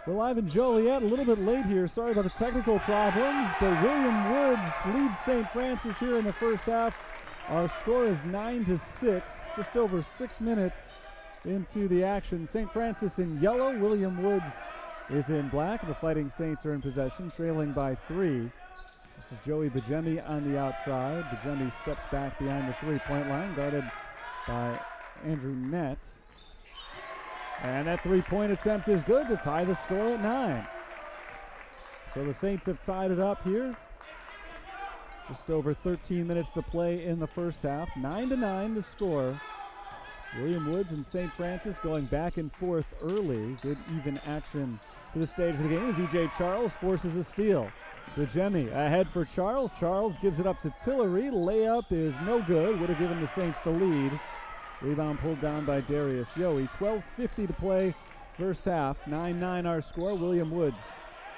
We're live in Joliet, a little bit late here. Sorry about the technical problems, but William Woods leads St. Francis here in the first half. Our score is 9-6, just over 6 minutes into the action. St. Francis in yellow, William Woods is in black. The Fighting Saints are in possession, trailing by 3. This is Joey Bajemi on the outside. Bajemi steps back behind the three-point line, guarded by Andrew Nett. And that three-point attempt is good to tie the score at 9. So the Saints have tied it up here. Just over 13 minutes to play in the first half. 9-9 the score. William Woods and St. Francis going back and forth early. Good even action to the stage of the game as E.J. Charles forces a steal. Bajemi ahead for Charles. Charles gives it up to Tillery. Layup is no good. Would have given the Saints the lead. Rebound pulled down by Darius Yohe. 12:50 to play first half. 9-9 our score. William Woods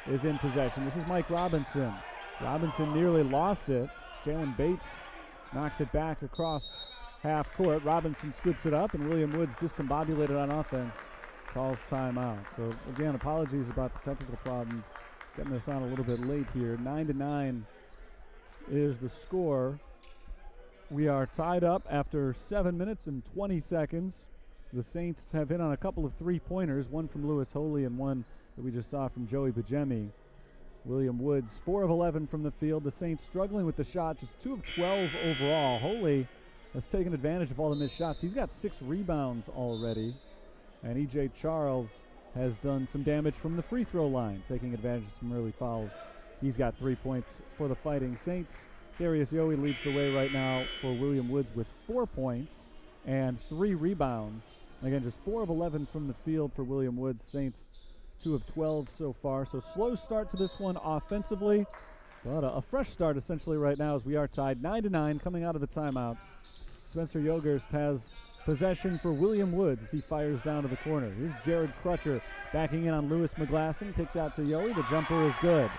is in possession. This is Mike Robinson. Robinson nearly lost it. Jalen Bates knocks it back across half court. Robinson scoops it up, and William Woods, discombobulated on offense, calls timeout. So again, apologies about the technical problems. Getting this on a little bit late here. 9-9 is the score. We are tied up after 7 minutes and 20 seconds. The Saints have hit on a couple of three-pointers, one from Lewis Holy and one that we just saw from Joey Bajemi. William Woods, 4 of 11 from the field. The Saints struggling with the shot, just 2 of 12 overall. Holy has taken advantage of all the missed shots. He's got 6 rebounds already. And E.J. Charles has done some damage from the free throw line, taking advantage of some early fouls. He's got 3 points for the Fighting Saints. Darius Yohe leads the way right now for William Woods with 4 points and 3 rebounds. Again, just 4 of 11 from the field for William Woods. Saints 2 of 12 so far. So slow start to this one offensively, but a fresh start essentially right now as we are tied 9-9 coming out of the timeout. Spencer Yogerst has possession for William Woods as he fires down to the corner. Here's Jared Crutcher backing in on Lewis McGlasson. Kicked out to Yohe. The jumper is good.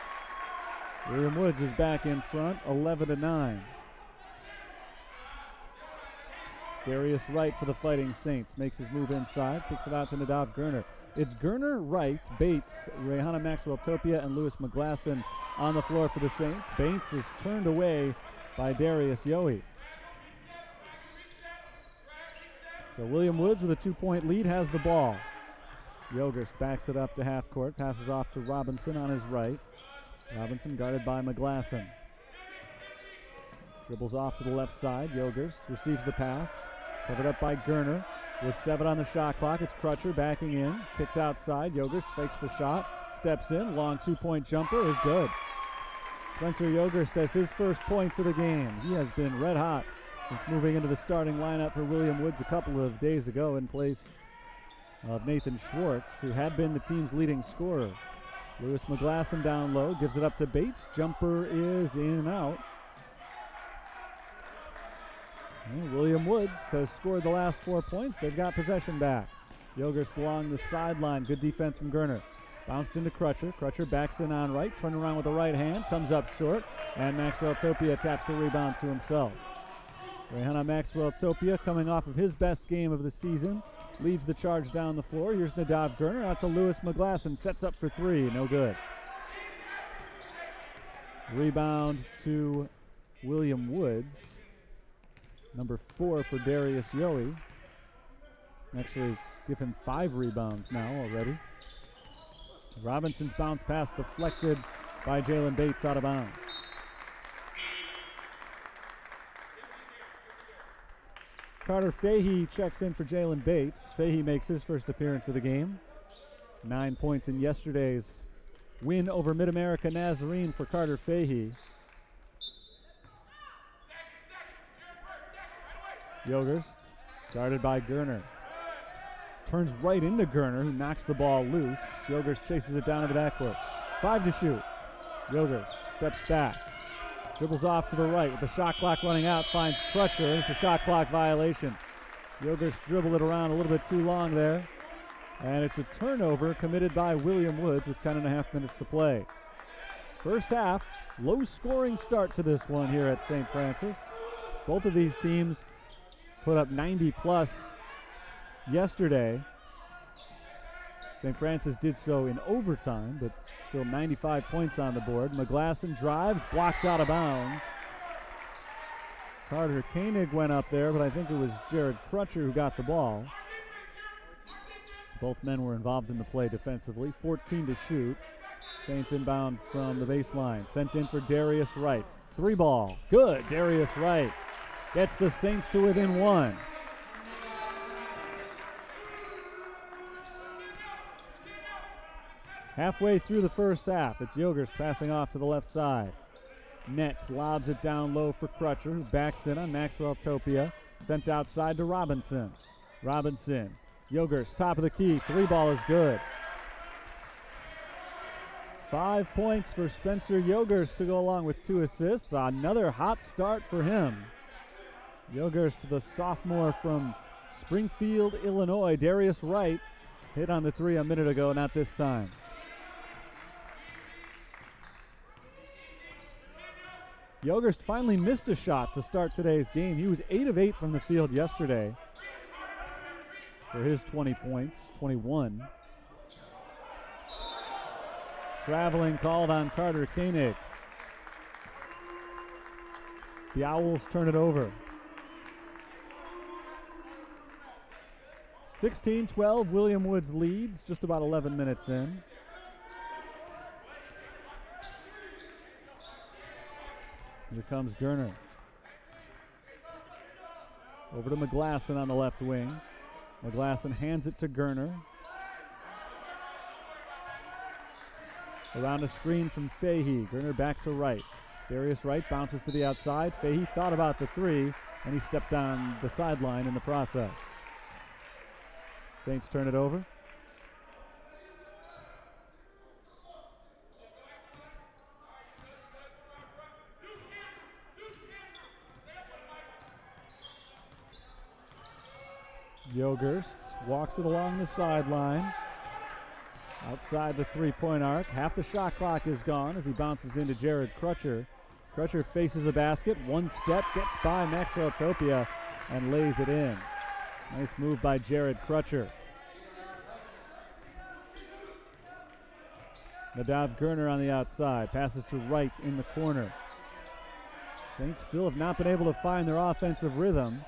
William Woods is back in front, 11-9. Darius Wright for the Fighting Saints makes his move inside, kicks it out to Nadav Gurner. It's Gurner, Wright, Bates, Rehana Maxwell-Topia, and Lewis McGlasson on the floor for the Saints. Bates is turned away by Darius Yohe. So William Woods with a 2-point lead has the ball. Yogerst backs it up to half court, passes off to Robinson on his right. Robinson guarded by McGlasson. Dribbles off to the left side. Yogerst receives the pass. Covered up by Gurner. With 7 on the shot clock, it's Crutcher backing in. Kicked outside. Yogerst fakes the shot. Steps in. Long 2-point jumper is good. Spencer Yogerst has his first points of the game. He has been red hot since moving into the starting lineup for William Woods a couple of days ago in place of Nathan Schwartz, who had been the team's leading scorer. Lewis McGlasson down low, gives it up to Bates. Jumper is in and out. And William Woods has scored the last 4 points. They've got possession back. Yogerst along the sideline. Good defense from Gurner. Bounced into Crutcher. Crutcher backs in on right. Turn around with the right hand. Comes up short. And Maxwell-Topia taps the rebound to himself. Rehana Maxwell-Topia coming off of his best game of the season. Leads the charge down the floor. Here's Nadav Gurner out to Lewis McGlasson. Sets up for 3. No good. Rebound to William Woods. Number 4 for Darius Yohe. Actually, give him 5 rebounds now already. Robinson's bounce pass deflected by Jalen Bates out of bounds. Carter Fahey checks in for Jalen Bates. Fahey makes his first appearance of the game. 9 points in yesterday's win over Mid-America Nazarene for Carter Fahey. Yogerst, guarded by Gurner. Turns right into Gurner, who knocks the ball loose. Yogerst chases it down to the backcourt. 5 to shoot. Yogerst steps back. Dribbles off to the right with the shot clock running out. Finds Crutcher, and it's a shot clock violation. Yogerst dribbled it around a little bit too long there. And it's a turnover committed by William Woods with 10.5 minutes to play. First half, low-scoring start to this one here at St. Francis. Both of these teams put up 90-plus yesterday. St. Francis did so in overtime, but still 95 points on the board. McGlasson drives, blocked out of bounds. Carter Koenig went up there, but I think it was Jared Crutcher who got the ball. Both men were involved in the play defensively. 14 to shoot. Saints inbound from the baseline. Sent in for Darius Wright. 3 ball. Good. Darius Wright gets the Saints to within 1. Halfway through the first half, it's Yogers passing off to the left side. Nets lobs it down low for Crutcher, who backs in on Maxwell Topia. Sent outside to Robinson. Robinson. Yogers, top of the key. 3 ball is good. 5 points for Spencer Yogers to go along with 2 assists. Another hot start for him. Yogers, the sophomore from Springfield, Illinois. Darius Wright hit on the 3 a minute ago, not this time. Yogers finally missed a shot to start today's game. He was 8 of 8 from the field yesterday for his 20 points, 21. Traveling called on Carter Koenig. The Owls turn it over. 16-12, William Woods leads, just about 11 minutes in. Here comes Gerner. Over to McGlasson on the left wing. McGlasson hands it to Gerner. Around a screen from Fahey. Gerner back to Wright. Darius Wright bounces to the outside. Fahey thought about the 3, and he stepped on the sideline in the process. Saints turn it over. Yogers walks it along the sideline. Outside the 3-point arc. Half the shot clock is gone as he bounces into Jared Crutcher. Crutcher faces the basket. 1 step, gets by Maxwell Topia and lays it in. Nice move by Jared Crutcher. Nadav Gerner on the outside. Passes to Wright in the corner. Saints still have not been able to find their offensive rhythm.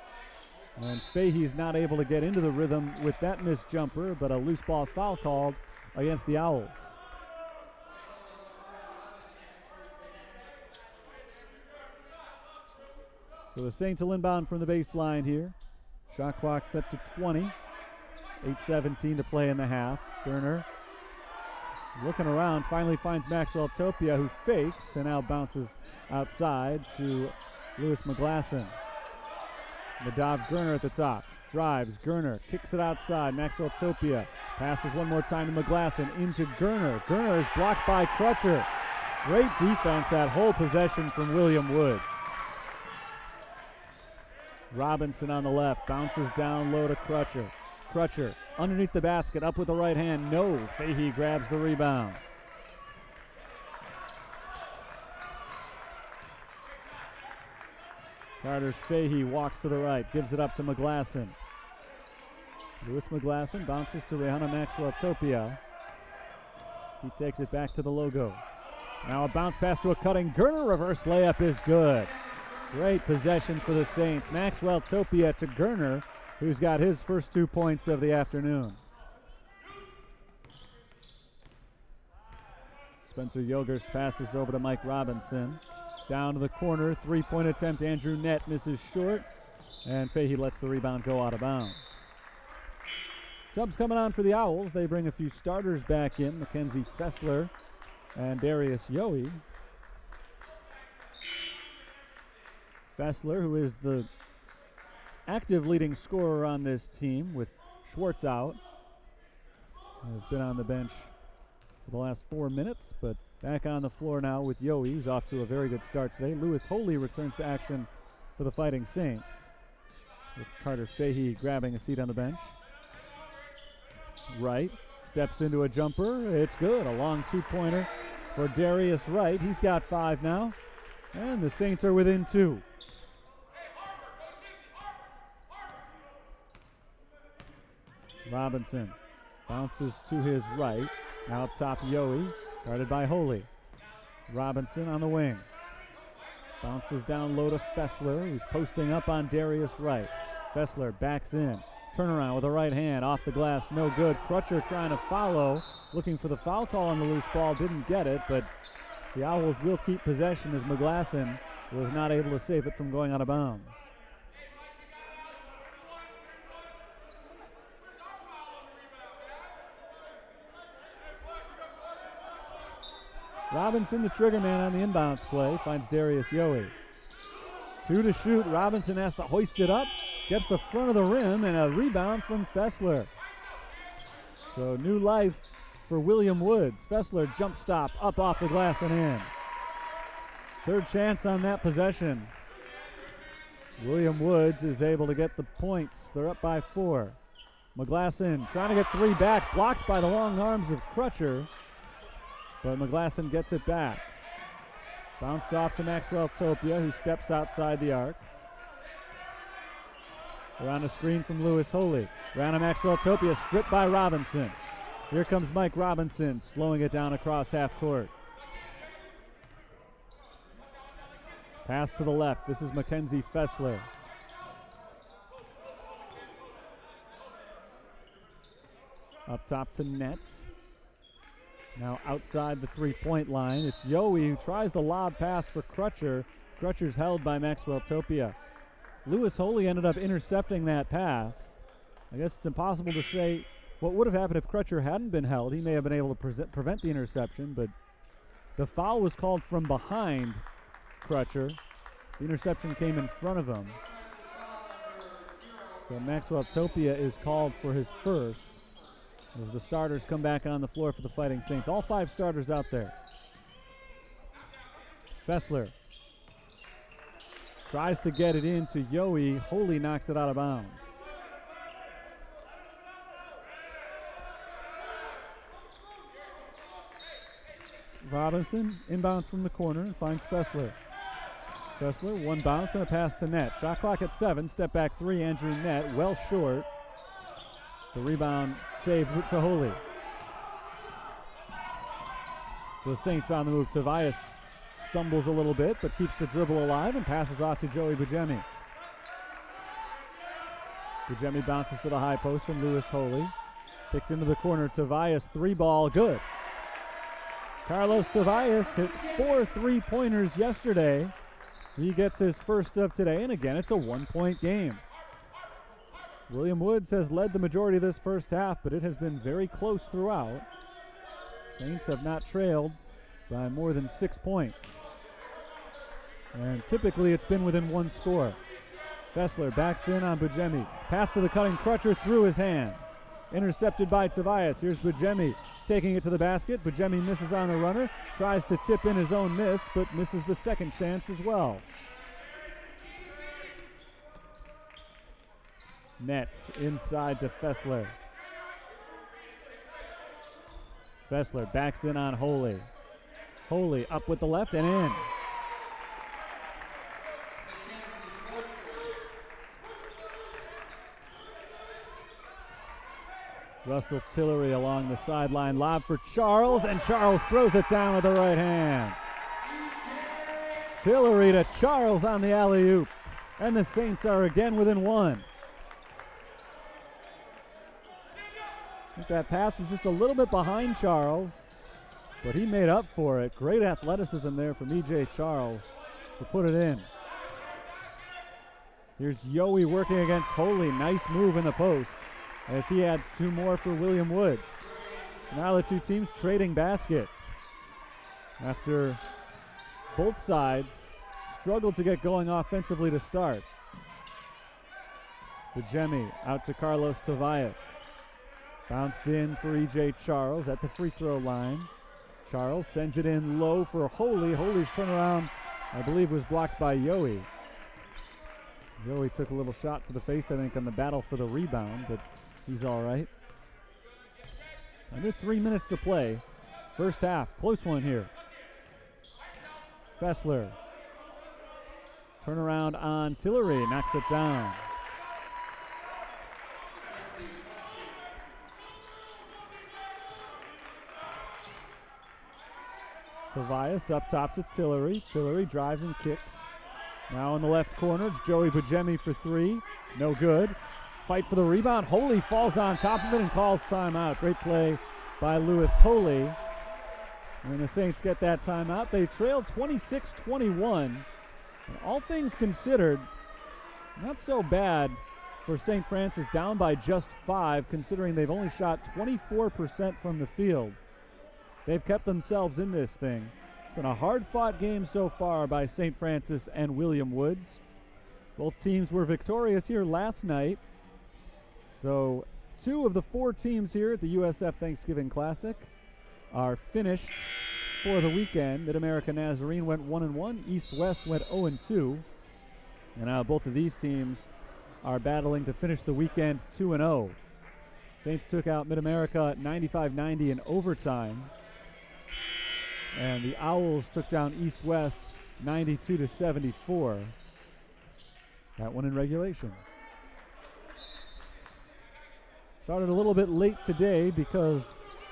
And Fahey's not able to get into the rhythm with that missed jumper, but a loose ball foul called against the Owls. So the Saints will inbound from the baseline here. Shot clock set to 20. 8:17 to play in the half. Gerner looking around, finally finds Maxwell Topia, who fakes and now bounces outside to Lewis McGlasson. Nadav Gerner at the top. Drives. Gerner kicks it outside. Maxwell Topia passes one more time to McGlasson into Gerner. Gerner is blocked by Crutcher. Great defense that whole possession from William Woods. Robinson on the left. Bounces down low to Crutcher. Crutcher underneath the basket. Up with the right hand. No. Fahey grabs the rebound. Carter Fahey walks to the right, gives it up to McGlasson. Lewis McGlasson bounces to Rihanna Maxwell Topia. He takes it back to the logo. Now a bounce pass to a cutting Gerner. Reverse layup is good. Great possession for the Saints. Maxwell Topia to Gerner, who's got his first 2 points of the afternoon. Spencer Yogers passes over to Mike Robinson. Down to the corner, 3-point attempt. Andrew Nett misses short, and Fahey lets the rebound go out of bounds. Subs coming on for the Owls. They bring a few starters back in. Mackenzie Fessler and Darius Yohe. Fessler, who is the active leading scorer on this team with Schwartz out, has been on the bench for the last 4 minutes, but back on the floor now with Yohe. He's off to a very good start today. Lewis Holy returns to action for the Fighting Saints, with Carter Fahey grabbing a seat on the bench. Wright steps into a jumper. It's good. A long 2-pointer for Darius Wright. He's got 5 now, and the Saints are within 2. Robinson Bounces to his right. Now up top, Yowie, guarded by Holy. Robinson on the wing. Bounces down low to Fessler, who's posting up on Darius Wright. Fessler backs in. Turnaround with a right hand. Off the glass, no good. Crutcher trying to follow. Looking for the foul call on the loose ball. Didn't get it, but the Owls will keep possession as McGlasson was not able to save it from going out of bounds. Robinson, the trigger man on the inbounds play, finds Darius Yowie. 2 to shoot. Robinson has to hoist it up. Gets the front of the rim and a rebound from Fessler. So new life for William Woods. Fessler jump stop up off the glass and in. Third chance on that possession. William Woods is able to get the points. They're up by 4. McGlasson trying to get 3 back, blocked by the long arms of Crutcher. But McGlasson gets it back. Bounced off to Maxwell Topia, who steps outside the arc. Around a screen from Lewis Holy. Around to Maxwell Topia, stripped by Robinson. Here comes Mike Robinson, slowing it down across half court. Pass to the left. This is Mackenzie Fessler. Up top to Nets. Now outside the three-point line, it's Yowie who tries the lob pass for Crutcher. Crutcher's held by Maxwell Topia. Lewis Holy ended up intercepting that pass. I guess it's impossible to say what would have happened if Crutcher hadn't been held. He may have been able to prevent the interception, but the foul was called from behind Crutcher. The interception came in front of him. So Maxwell Topia is called for his first as the starters come back on the floor for the Fighting Saints. All 5 starters out there. Fessler tries to get it into Yowie. Holy knocks it out of bounds. Robinson inbounds from the corner and finds Fessler. Fessler, 1 bounce and a pass to Net. Shot clock at 7. Step back 3. Andrew Net, well short. The rebound saved for Holy. So the Saints on the move. Tobias stumbles a little bit, but keeps the dribble alive and passes off to Joey Bujemi. Bujemi bounces to the high post from Lewis Holy. Kicked into the corner. Tobias, 3-ball, good. Carlos Tobias hit 4 3-pointers yesterday. He gets his first of today, and again, it's a 1-point game. William Woods has led the majority of this first half, but it has been very close throughout. Saints have not trailed by more than 6 points. And typically it's been within 1 score. Fessler backs in on Bujemi. Pass to the cutting Crutcher through his hands. Intercepted by Tobias. Here's Bujemi taking it to the basket. Bujemi misses on the runner. Tries to tip in his own miss, but misses the second chance as well. Nets inside to Fessler. Fessler backs in on Holy. Holy up with the left and in. Russell Tillery along the sideline. Lob for Charles, and Charles throws it down with the right hand. Tillery to Charles on the alley-oop. And the Saints are again within 1. I think that pass was just a little bit behind Charles, but he made up for it. Great athleticism there from E.J. Charles to put it in. Here's Yowie working against Holy. Nice move in the post as he adds 2 more for William Woods. So now the 2 teams trading baskets after both sides struggled to get going offensively to start. Bujemi out to Carlos Tobias. Bounced in for E.J. Charles at the free throw line. Charles sends it in low for Holy. Holy's turnaround, I believe, was blocked by Yowie. Yowie took a little shot to the face, I think, on the battle for the rebound, but he's all right. Under 3 minutes to play. First half, close one here. Fessler. Turnaround on Tillery, knocks it down. Tobias up top to Tillery. Tillery drives and kicks. Now in the left corner, it's Joey Bujemi for three. No good. Fight for the rebound. Holy falls on top of it and calls timeout. Great play by Lewis Holy. And the Saints get that timeout. They trail 26-21. And all things considered, not so bad for St. Francis, down by just 5, considering they've only shot 24% from the field. They've kept themselves in this thing. It's been a hard-fought game so far by St. Francis and William Woods. Both teams were victorious here last night. So 2 of the 4 teams here at the USF Thanksgiving Classic are finished for the weekend. Mid-America Nazarene went 1-1. East-West went 0-2. And now both of these teams are battling to finish the weekend 2-0. Saints took out Mid-America 95-90 in overtime. And the Owls took down East-West 92-74. That one in regulation. Started a little bit late today because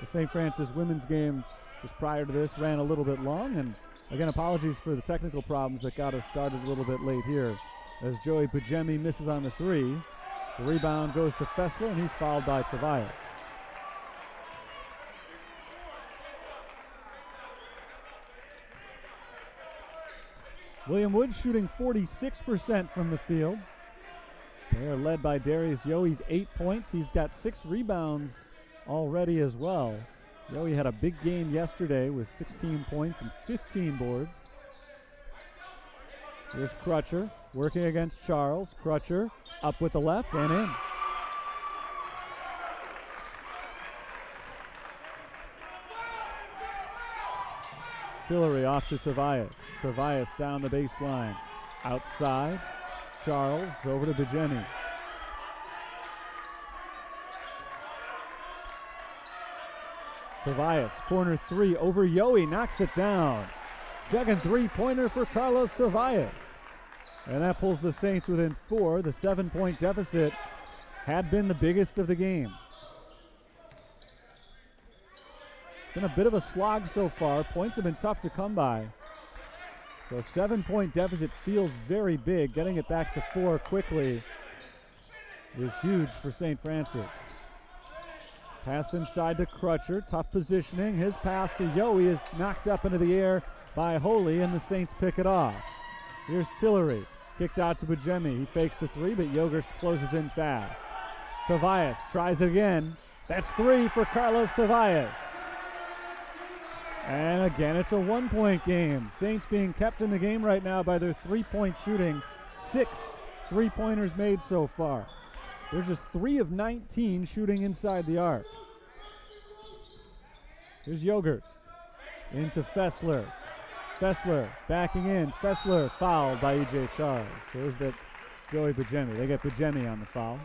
the St. Francis women's game just prior to this ran a little bit long. And again, apologies for the technical problems that got us started a little bit late here. As Joey Bujemi misses on the 3. The rebound goes to Fessler, and he's fouled by Tobias. William Woods shooting 46% from the field. They are led by Darius Yohe's 8 points. He's got 6 rebounds already as well. Yohe had a big game yesterday with 16 points and 15 boards. Here's Crutcher working against Charles. Crutcher up with the left and in. Tillery off to Tobias. Tobias down the baseline. Outside. Charles over to Bujemi. Tobias, corner 3 over Yohe, knocks it down. Second three-pointer for Carlos Tobias. And that pulls the Saints within 4. The 7-point deficit had been the biggest of the game. It's been a bit of a slog so far. Points have been tough to come by. So a 7-point deficit feels very big. Getting it back to 4 quickly is huge for St. Francis. Pass inside to Crutcher. Tough positioning. His pass to Yohe is knocked up into the air by Holy, and the Saints pick it off. Here's Tillery. Kicked out to Bujemi. He fakes the 3, but Yogerst closes in fast. Tobias tries again. That's 3 for Carlos Tobias. And again, it's a 1-point game. Saints being kept in the game right now by their 3-point shooting. 6 3-pointers made so far. There's just 3 of 19 shooting inside the arc. Here's Yogerst. Into Fessler. Fessler backing in. Fessler fouled by E.J. Charles. There's that Joey Bujemi. They get Bujemi on the foul.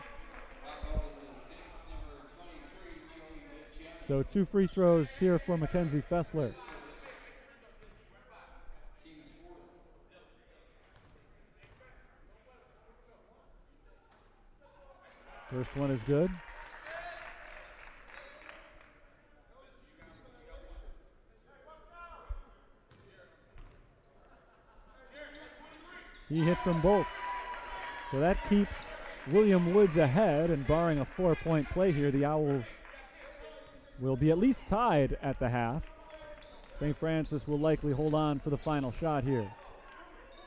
So 2 free throws here for Mackenzie Fessler. First one is good. He hits them both. So that keeps William Woods ahead, and barring a 4-point play here, the Owls will be at least tied at the half. St. Francis will likely hold on for the final shot here.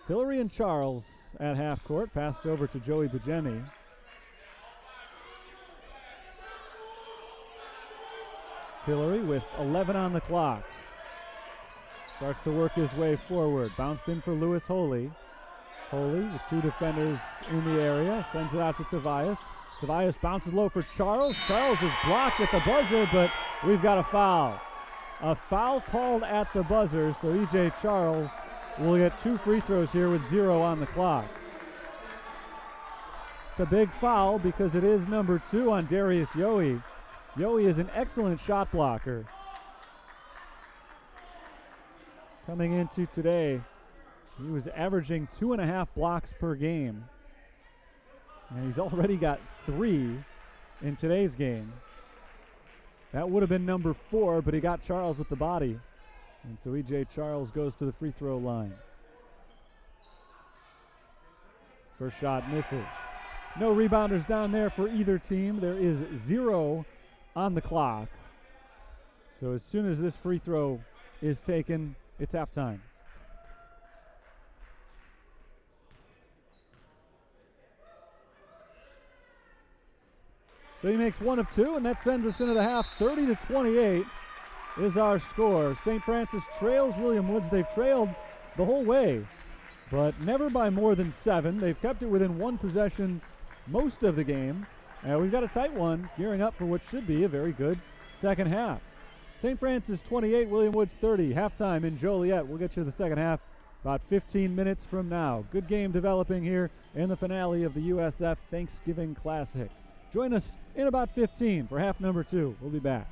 Tillery and Charles at half court, passed over to Joey Bujemi. Tillery with 11 on the clock. Starts to work his way forward. Bounced in for Lewis Holy. Holy with 2 defenders in the area. Sends it out to Tobias. Tobias bounces low for Charles. Charles is blocked at the buzzer, but we've got a foul. A foul called at the buzzer, so E.J. Charles will get 2 free throws here with 0 on the clock. It's a big foul because it is number 2 on Darius Yohe. Yohe is an excellent shot blocker. Coming into today, he was averaging 2.5 blocks per game. And he's already got 3 in today's game. That would have been number 4, but he got Charles with the body. And so E.J. Charles goes to the free throw line. First shot misses. No rebounders down there for either team. There is 0 on the clock. So as soon as this free throw is taken, it's halftime. So he makes 1 of 2, and that sends us into the half. 30-28 is our score. St. Francis trails William Woods. They've trailed the whole way, but never by more than 7. They've kept it within 1 possession most of the game. And we've got a tight one, gearing up for what should be a very good second half. St. Francis 28, William Woods 30. Halftime in Joliet. We'll get you to the second half about 15 minutes from now. Good game developing here in the finale of the USF Thanksgiving Classic. Join us in about 15 for half number 2. We'll be back.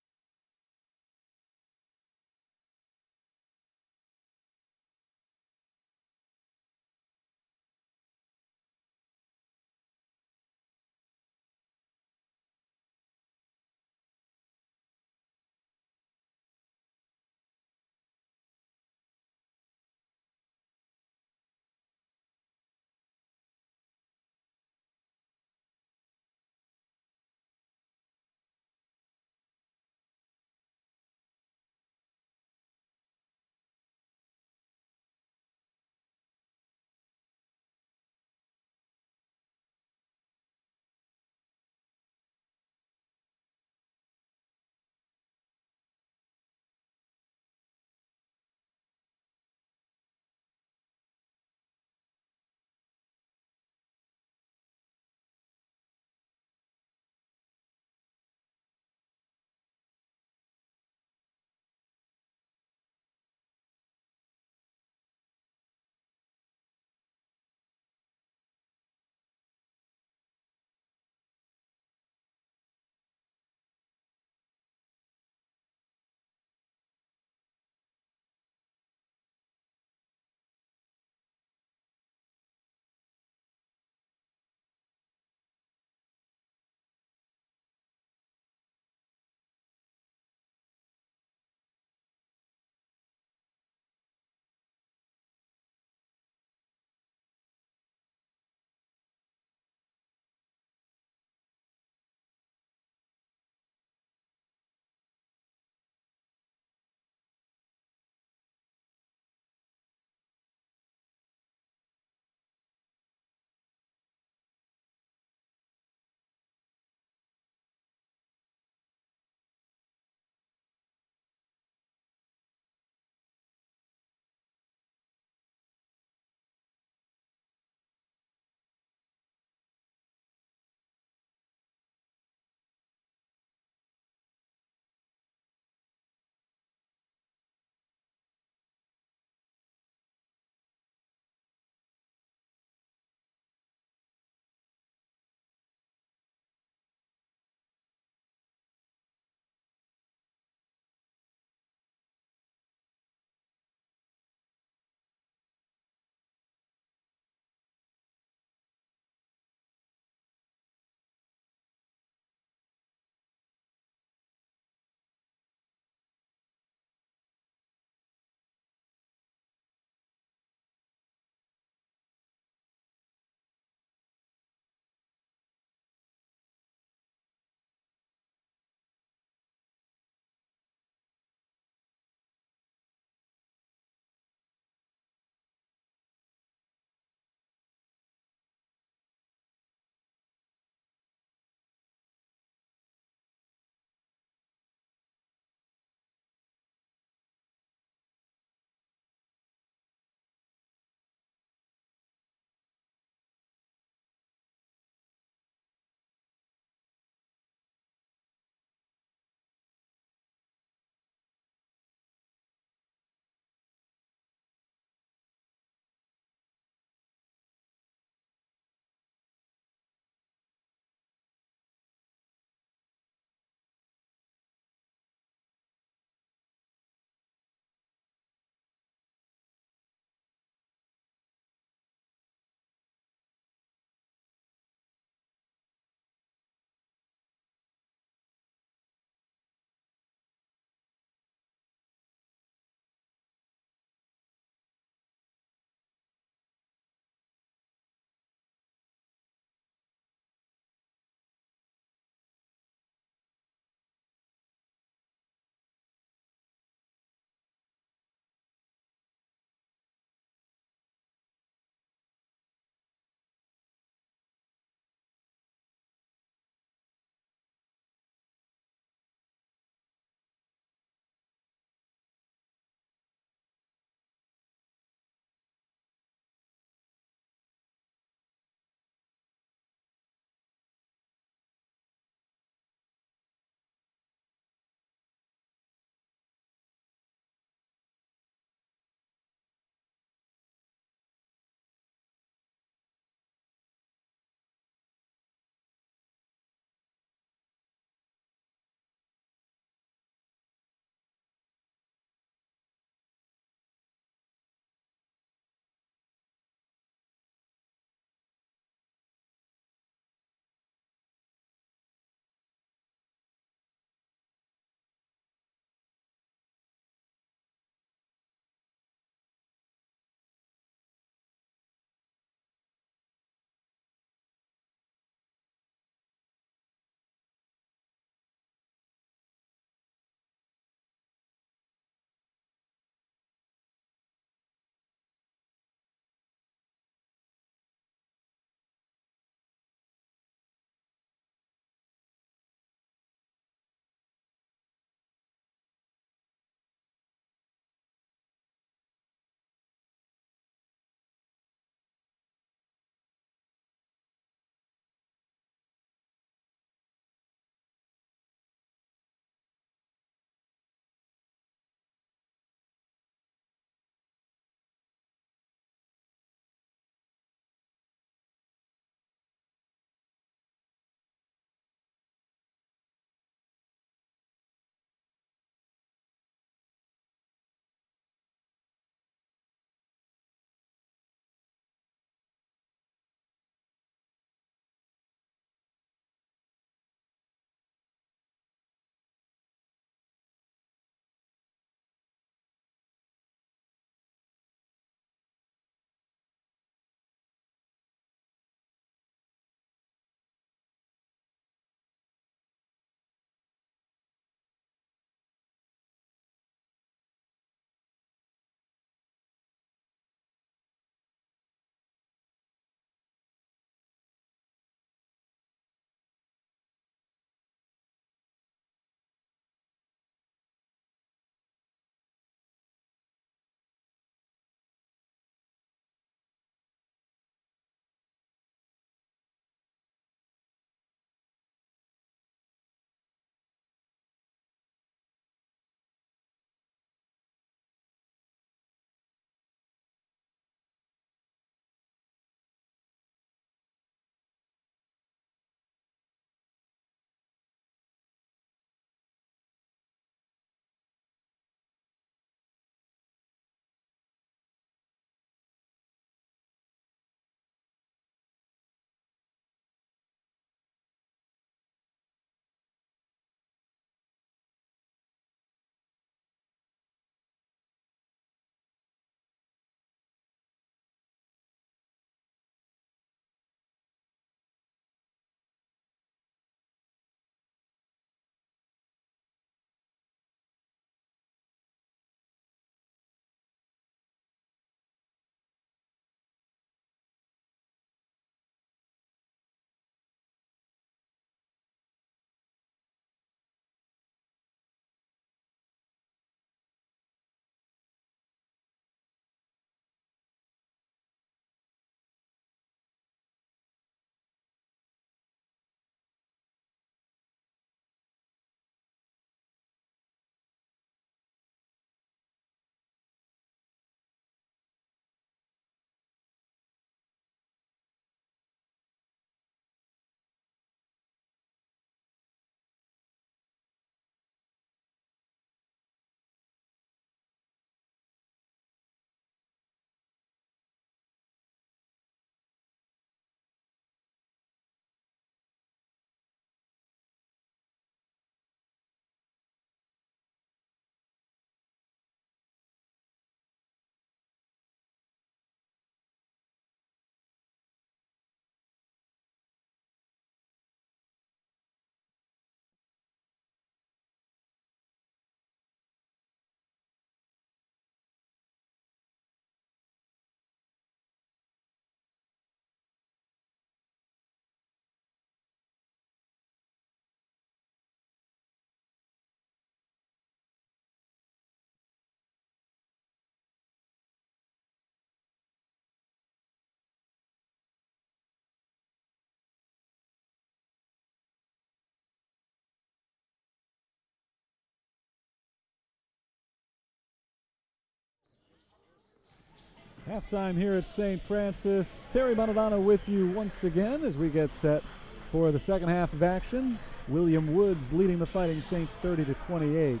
Halftime here at St. Francis. Terry Bonadonna with you once again as we get set for the second half of action. William Woods leading the Fighting Saints 30-28.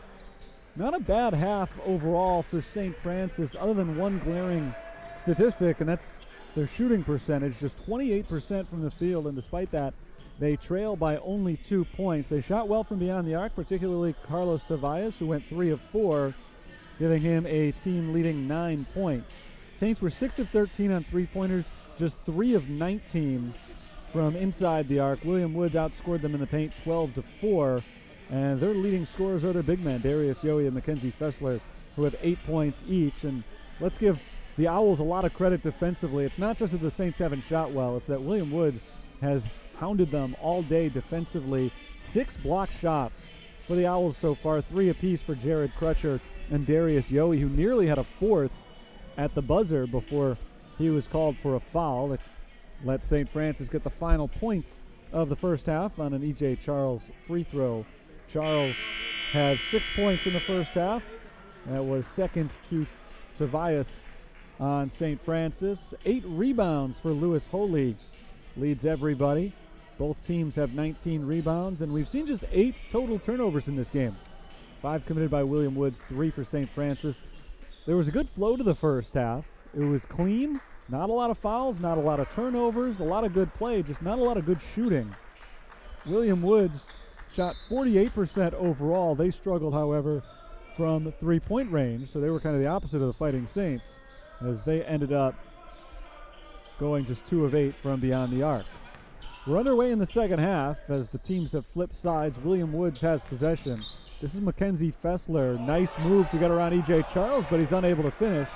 Not a bad half overall for St. Francis, other than one glaring statistic, and that's their shooting percentage, just 28% from the field, and despite that, they trail by only 2 points. They shot well from beyond the arc, particularly Carlos Tavares, who went 3 of 4, giving him a team-leading 9 points. Saints were 6 of 13 on three-pointers, just 3 of 19 from inside the arc. William Woods outscored them in the paint 12-4, and their leading scorers are their big men, Darius Yohe and Mackenzie Fessler, who have 8 points each. And let's give the Owls a lot of credit defensively. It's not just that the Saints haven't shot well, it's that William Woods has hounded them all day defensively. 6 block shots for the Owls so far, 3 apiece for Jared Crutcher and Darius Yohe, who nearly had a 4th at the buzzer before he was called for a foul that let St. Francis get the final points of the first half on an E.J. Charles free throw. Charles has 6 points in the first half. That was second to Tobias on St. Francis. 8 rebounds for Lewis Holy, leads everybody. Both teams have 19 rebounds, and we've seen just 8 total turnovers in this game. 5 committed by William Woods, 3 for St. Francis. There was a good flow to the first half. It was clean, not a lot of fouls, not a lot of turnovers, a lot of good play, just not a lot of good shooting. William Woods shot 48% overall. They struggled, however, from three-point range, so they were kind of the opposite of the Fighting Saints, as they ended up going just 2 of 8 from beyond the arc. We're underway in the second half as the teams have flipped sides. William Woods has possession. This is Mackenzie Fessler. Nice move to get around E.J. Charles, but he's unable to finish.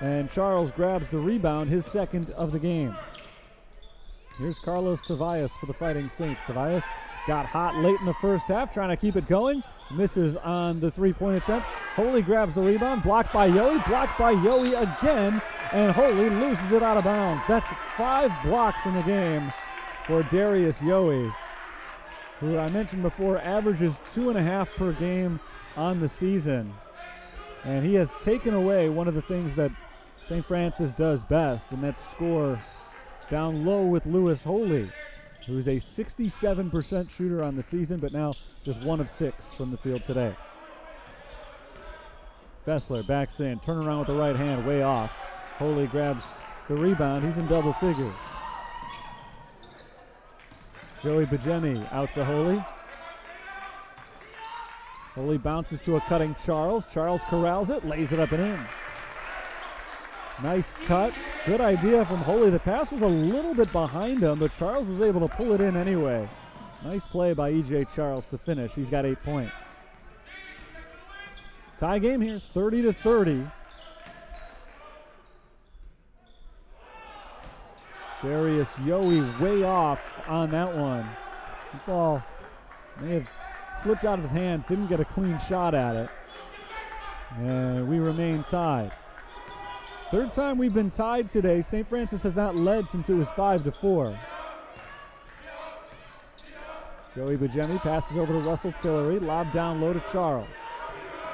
And Charles grabs the rebound, his second of the game. Here's Carlos Tavares for the Fighting Saints. Tavares got hot late in the first half, trying to keep it going. Misses on the three-point attempt. Holy grabs the rebound, blocked by Yohe again, and Holy loses it out of bounds. That's 5 blocks in the game for Darius Yohe, who I mentioned before averages 2.5 per game on the season. And he has taken away one of the things that St. Francis does best, and that's score down low with Lewis Holy, who's a 67% shooter on the season, but now just 1 of 6 from the field today. Fessler backs in, turn around with the right hand, way off. Holy grabs the rebound, he's in double figures. Joey Bajemi out to Holy. Holy bounces to a cutting Charles. Charles corrals it, lays it up and in. Nice cut. Good idea from Holy. The pass was a little bit behind him, but Charles was able to pull it in anyway. Nice play by E.J. Charles to finish. He's got 8 points. Tie game here, 30-30. Darius Yohe way off on that one. The ball may have slipped out of his hands, didn't get a clean shot at it. And we remain tied. Third time we've been tied today. St. Francis has not led since it was 5-4. Joey Bajemi passes over to Russell Tillery, lob down low to Charles.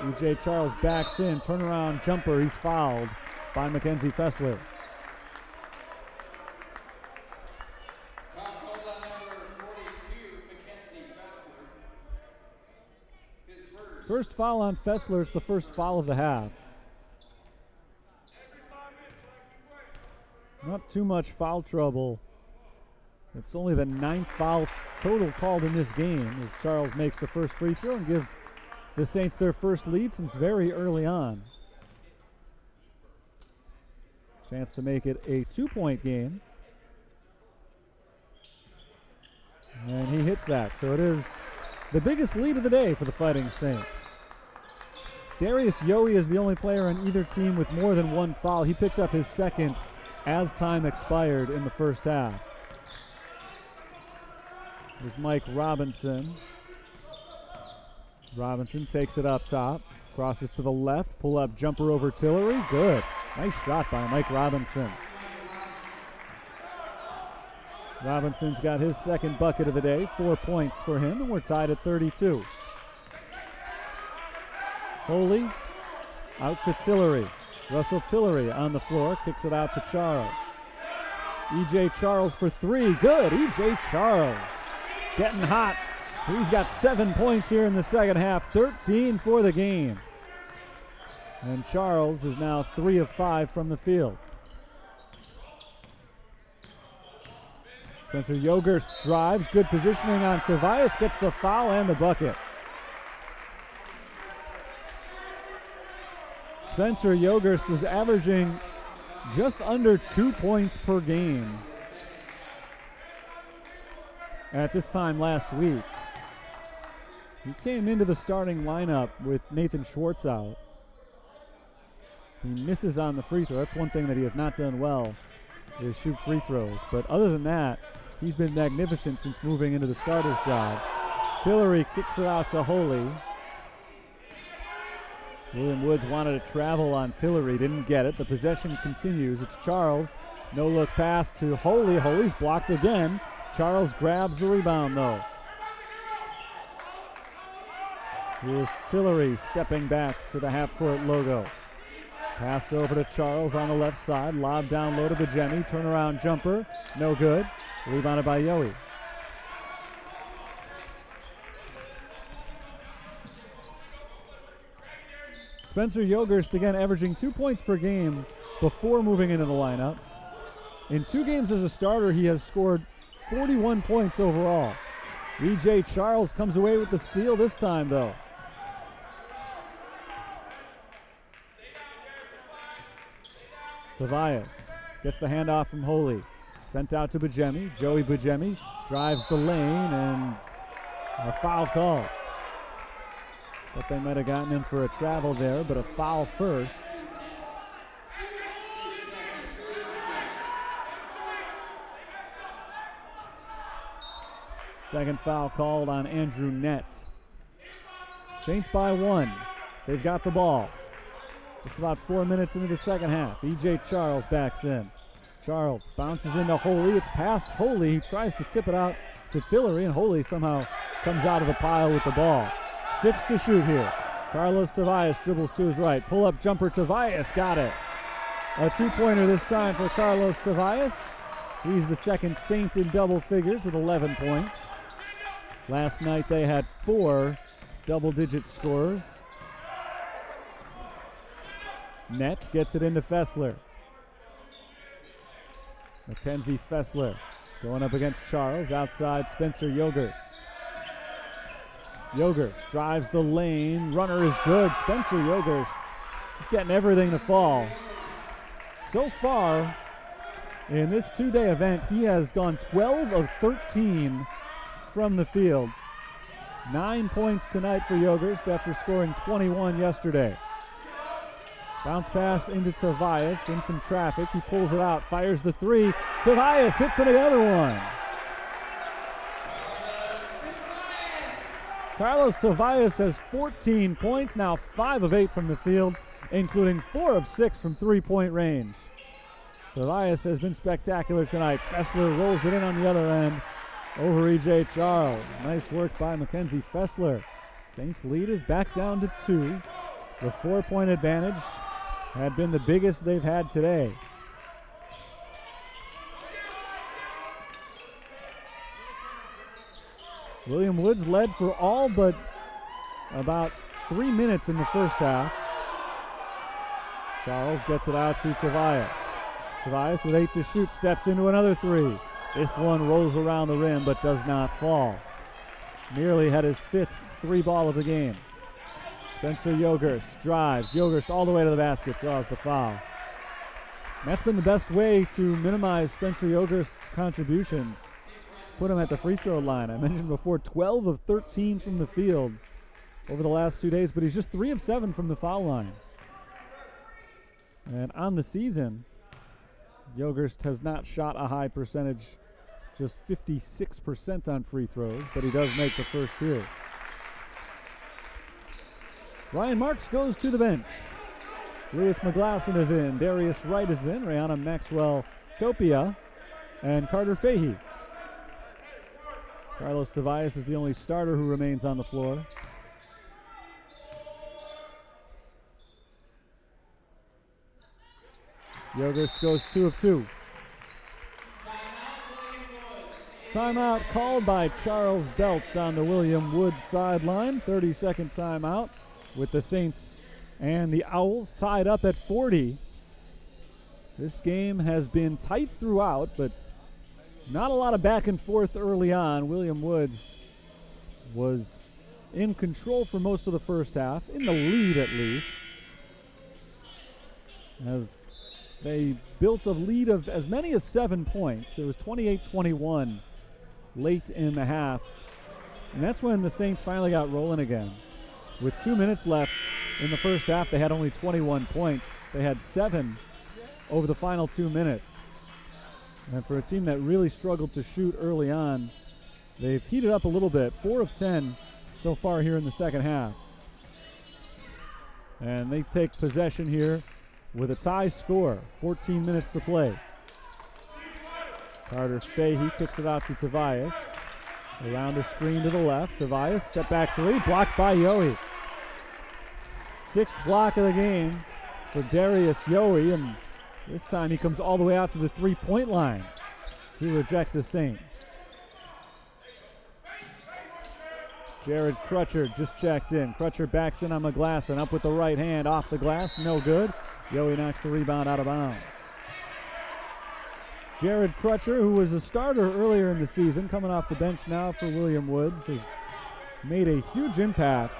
E.J. Charles backs in, turnaround jumper, he's fouled by Mackenzie Fessler. First foul on Fessler. It's the first foul of the half. Not too much foul trouble. It's only the 9th foul total called in this game as Charles makes the first free throw and gives the Saints their first lead since very early on. Chance to make it a 2-point game. And he hits that, so it is the biggest lead of the day for the Fighting Saints. Darius Yohe is the only player on either team with more than 1 foul. He picked up his second as time expired in the first half. There's Mike Robinson. Robinson takes it up top, crosses to the left, pull-up jumper over Tillery. Good. Nice shot by Mike Robinson. Robinson's got his second bucket of the day, 4 points for him, and we're tied at 32. Holy out to Tillery. Russell Tillery on the floor, kicks it out to Charles. E.J. Charles for three, good. E.J. Charles getting hot. He's got 7 points here in the second half, 13 for the game. And Charles is now 3 of 5 from the field. Spencer Yogerst drives, good positioning on Tobias, gets the foul and the bucket. Spencer Yogerst was averaging just under 2 points per game at this time last week. He came into the starting lineup with Nathan Schwartz out. He misses on the free throw. That's one thing that he has not done well, is shoot free throws. But other than that, he's been magnificent since moving into the starter's job. Tillery kicks it out to Holy. William Woods wanted to travel on Tillery, didn't get it. The possession continues. It's Charles. No look pass to Holy. Holy's blocked again. Charles grabs the rebound though. Here's Tillery stepping back to the half-court logo. Pass over to Charles on the left side. Lob down low to Bajemi. Turnaround jumper. No good. Rebounded by Yowie. Spencer Yogerst again averaging 2 points per game before moving into the lineup. In 2 games as a starter, he has scored 41 points overall. E.J. Charles comes away with the steal this time though. Tobias gets the handoff from Holy. Sent out to Bajemi. Joey Bajemi drives the lane and a foul call. Thought they might have gotten him for a travel there, but a foul first. Second foul called on Andrew Nett. Saints by 1. They've got the ball. Just about 4 minutes into the second half. E.J. Charles backs in. Charles bounces into Holy. It's past Holy. He tries to tip it out to Tillery, and Holy somehow comes out of the pile with the ball. 6 to shoot here. Carlos Tobias dribbles to his right. Pull-up jumper, Tobias got it. A 2-pointer this time for Carlos Tobias. He's the second Saint in double figures with 11 points. Last night they had 4 double-digit scorers. Nett gets it into Fessler. Mackenzie Fessler going up against Charles. Outside Spencer Yogerst. Yogerst drives the lane. Runner is good. Spencer Yogerst just getting everything to fall. So far in this 2-day event, he has gone 12 of 13 from the field. 9 points tonight for Yogerst after scoring 21 yesterday. Bounce pass into Tobias in some traffic. He pulls it out, fires the 3. Tobias hits it, the other one. Carlos Tobias has 14 points, now 5 of 8 from the field, including 4 of 6 from three-point range. Tobias has been spectacular tonight. Fessler rolls it in on the other end over E.J. Charles. Nice work by Mackenzie Fessler. Saints lead is back down to 2. The 4-point advantage had been the biggest they've had today. William Woods led for all but about 3 minutes in the first half. Charles gets it out to Tobias. Tobias with 8 to shoot, steps into another 3. This one rolls around the rim but does not fall. Nearly had his 5th 3-ball of the game. Spencer Yogerst drives. Yogerst all the way to the basket, draws the foul. And that's been the best way to minimize Spencer Yogerst's contributions. Put him at the free throw line. I mentioned before, 12 of 13 from the field over the last 2 days, but he's just 3 of 7 from the foul line. And on the season, Yogerst has not shot a high percentage, just 56% on free throws, but he does make the first 2. Ryan Marks goes to the bench. Lewis McGlasson is in. Darius Wright is in. Rihanna Maxwell Topia and Carter Fahey. Carlos Tobias is the only starter who remains on the floor. Yogerst goes 2 of 2. Timeout called by Charles Belt on the William Woods sideline. 30-second timeout with the Saints and the Owls tied up at 40. This game has been tight throughout, but not a lot of back and forth early on. William Woods was in control for most of the first half, in the lead at least, as they built a lead of as many as 7 points. It was 28-21 late in the half, and that's when the Saints finally got rolling again. With 2 minutes left in the first half, they had only 21 points. They had 7 over the final 2 minutes. And for a team that really struggled to shoot early on, they've heated up a little bit. 4 of 10 so far here in the second half. And they take possession here with a tie score. 14 minutes to play. Carter Fahey kicks it out to Tobias. Around a screen to the left. Tobias, step back three, blocked by Yohe. 6th block of the game for Darius Yohe, and this time he comes all the way out to the 3-point line to reject the Saint. Jared Crutcher just checked in. Crutcher backs in on McGlasson, up with the right hand, off the glass, no good. Yohe knocks the rebound out of bounds. Jared Crutcher, who was a starter earlier in the season, coming off the bench now for William Woods, has made a huge impact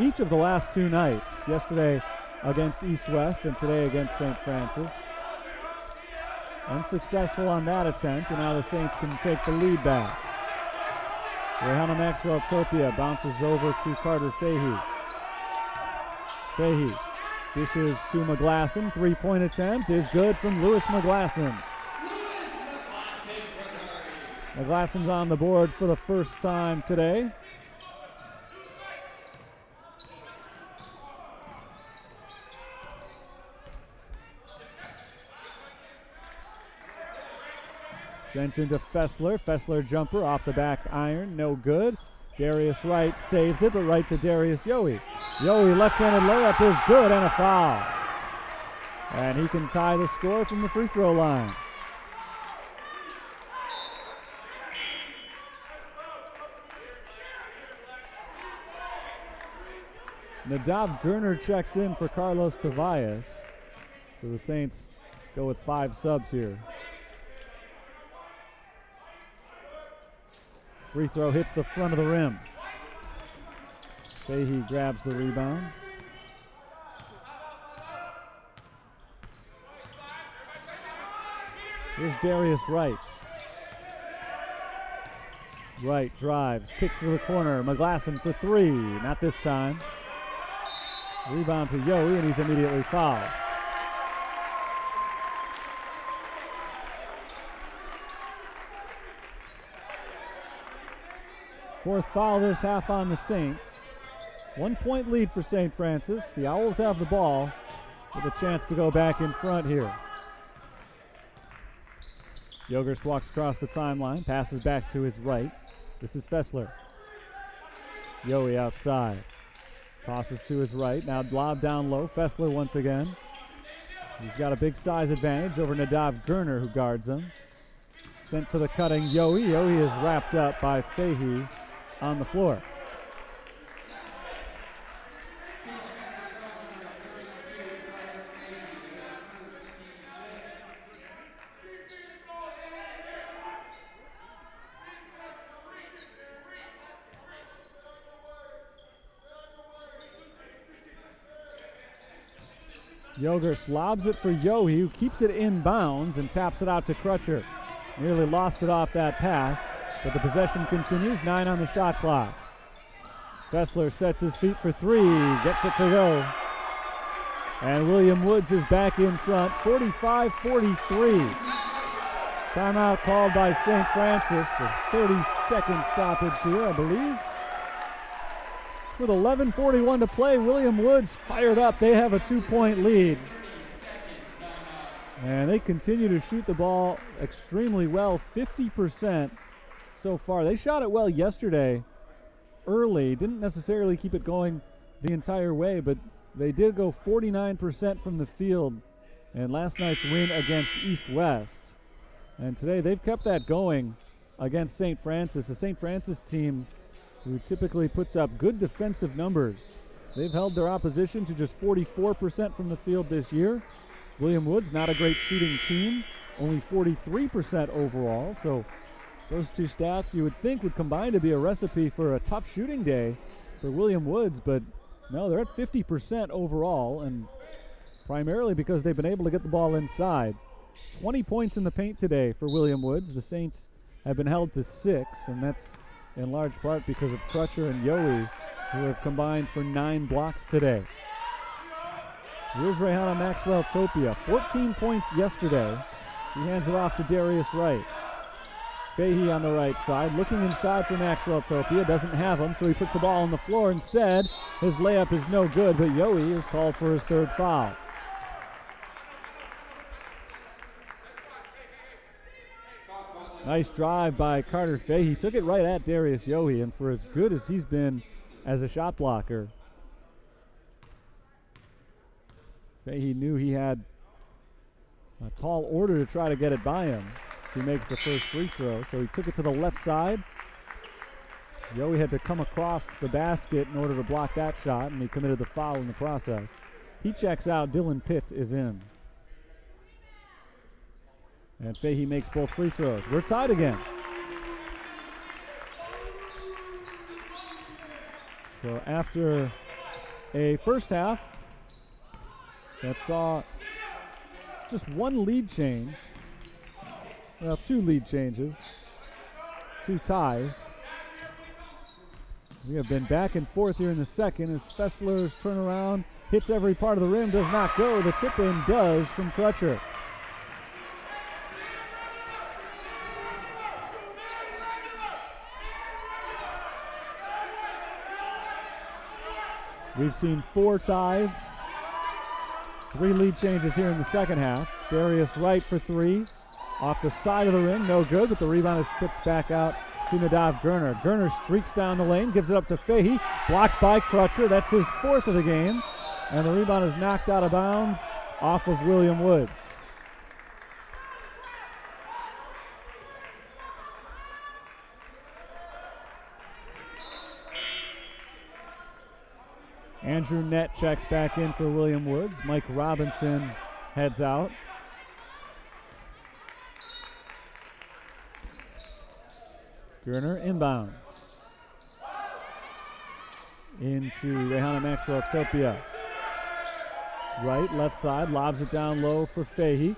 each of the last 2 nights. Yesterday against East-West and today against St. Francis. Unsuccessful on that attempt, and now the Saints can take the lead back. Rehana Maxwell Topia bounces over to Carter Fahey. Fahey dishes to McGlasson. 3-point attempt is good from Lewis McGlasson. McGlasson's on the board for the first time today. Sent into Fessler. Fessler jumper off the back iron, no good. Darius Wright saves it, but right to Darius Yohe. Yohe left-handed layup is good and a foul. And he can tie the score from the free throw line. Nadav Gurner checks in for Carlos Tobias. So the Saints go with 5 subs here. Free throw hits the front of the rim. Fahey grabs the rebound. Here's Darius Wright. Wright drives, kicks to the corner. McGlasson for 3, not this time. Rebound to Yohe, and he's immediately fouled. Fourth foul this half on the Saints. 1-point lead for St. Francis. The Owls have the ball with a chance to go back in front here. Yogerst walks across the timeline, passes back to his right. This is Fessler. Yohe outside. Tosses to his right. Now lob down low. Fessler once again. He's got a big size advantage over Nadav Gurner, who guards him. Sent to the cutting Yohe. Yohe is wrapped up by Fahey on the floor. Yogerst lobs it for Yohe, who keeps it in bounds and taps it out to Crutcher. Nearly lost it off that pass, but the possession continues. 9 on the shot clock. Fessler sets his feet for 3, gets it to go. And William Woods is back in front, 45-43. Timeout called by St. Francis. A 30-second stoppage here, I believe. With 11:41 to play, William Woods fired up. They have a 2-point lead. And they continue to shoot the ball extremely well, 50% so far. They shot it well yesterday, early. Didn't necessarily keep it going the entire way, but they did go 49% from the field and last night's win against East-West. And today they've kept that going against St. Francis, a St. Francis team who typically puts up good defensive numbers. They've held their opposition to just 44% from the field this year. William Woods, not a great shooting team, only 43% overall. So those two stats you would think would combine to be a recipe for a tough shooting day for William Woods, but no, they're at 50% overall, and primarily because they've been able to get the ball inside. 20 points in the paint today for William Woods. The Saints have been held to 6, and that's in large part because of Crutcher and Yowie, who have combined for 9 blocks today. Here's Rayhana Maxwell-Topia, 14 points yesterday. He hands it off to Darius Wright. Fahey on the right side, looking inside for Maxwell-Topia, doesn't have him, so he puts the ball on the floor instead. His layup is no good, but Yowie is called for his 3rd foul. Nice drive by Carter Fahey. Took it right at Darius Yowie, and for as good as he's been as a shot blocker, Fahey knew he had a tall order to try to get it by him. He makes the first free throw, so he took it to the left side. Yowie had to come across the basket in order to block that shot, and he committed the foul in the process. He checks out. Dylan Pitt is in. And Fahey makes both free throws. We're tied again. So after a first half that saw just one lead change, well, 2 lead changes, 2 ties. We have been back and forth here in the second as Fessler's turnaround hits every part of the rim, does not go. The tip-in does from Crutcher. We've seen 4 ties, 3 lead changes here in the second half. Darius Wright for 3. Off the side of the rim, no good, but the rebound is tipped back out to Nadav Gurner. Gurner streaks down the lane, gives it up to Fahey, blocked by Crutcher. That's his 4th of the game, and the rebound is knocked out of bounds off of William Woods. Andrew Nett checks back in for William Woods. Mike Robinson heads out. Gurner inbounds into Rayhana Maxwell-Topia. Right, left side, lobs it down low for Fahey.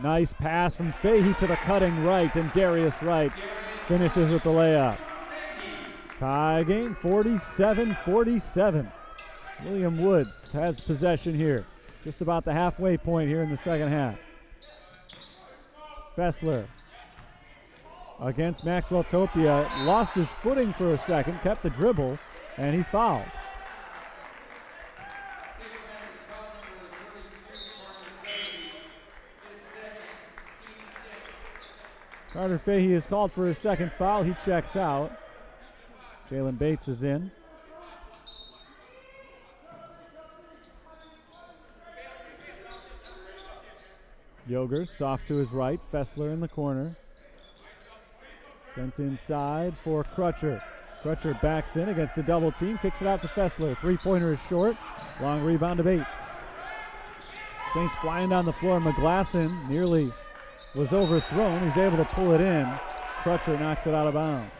Nice pass from Fahey to the cutting right, and Darius Wright finishes with the layup. Tie game, 47-47. William Woods has possession here, just about the halfway point here in the second half. Fessler against Maxwell-Topia, lost his footing for a second, kept the dribble, and he's fouled. Carter Fahey is called for his second foul. He checks out. Jalen Bates is in. Yogerst off to his right. Fessler in the corner. Sent inside for Crutcher. Crutcher backs in against a double team, kicks it out to Fessler. 3-pointer is short. Long rebound to Bates. Saints flying down the floor. McGlasson nearly was overthrown. He's able to pull it in. Crutcher knocks it out of bounds.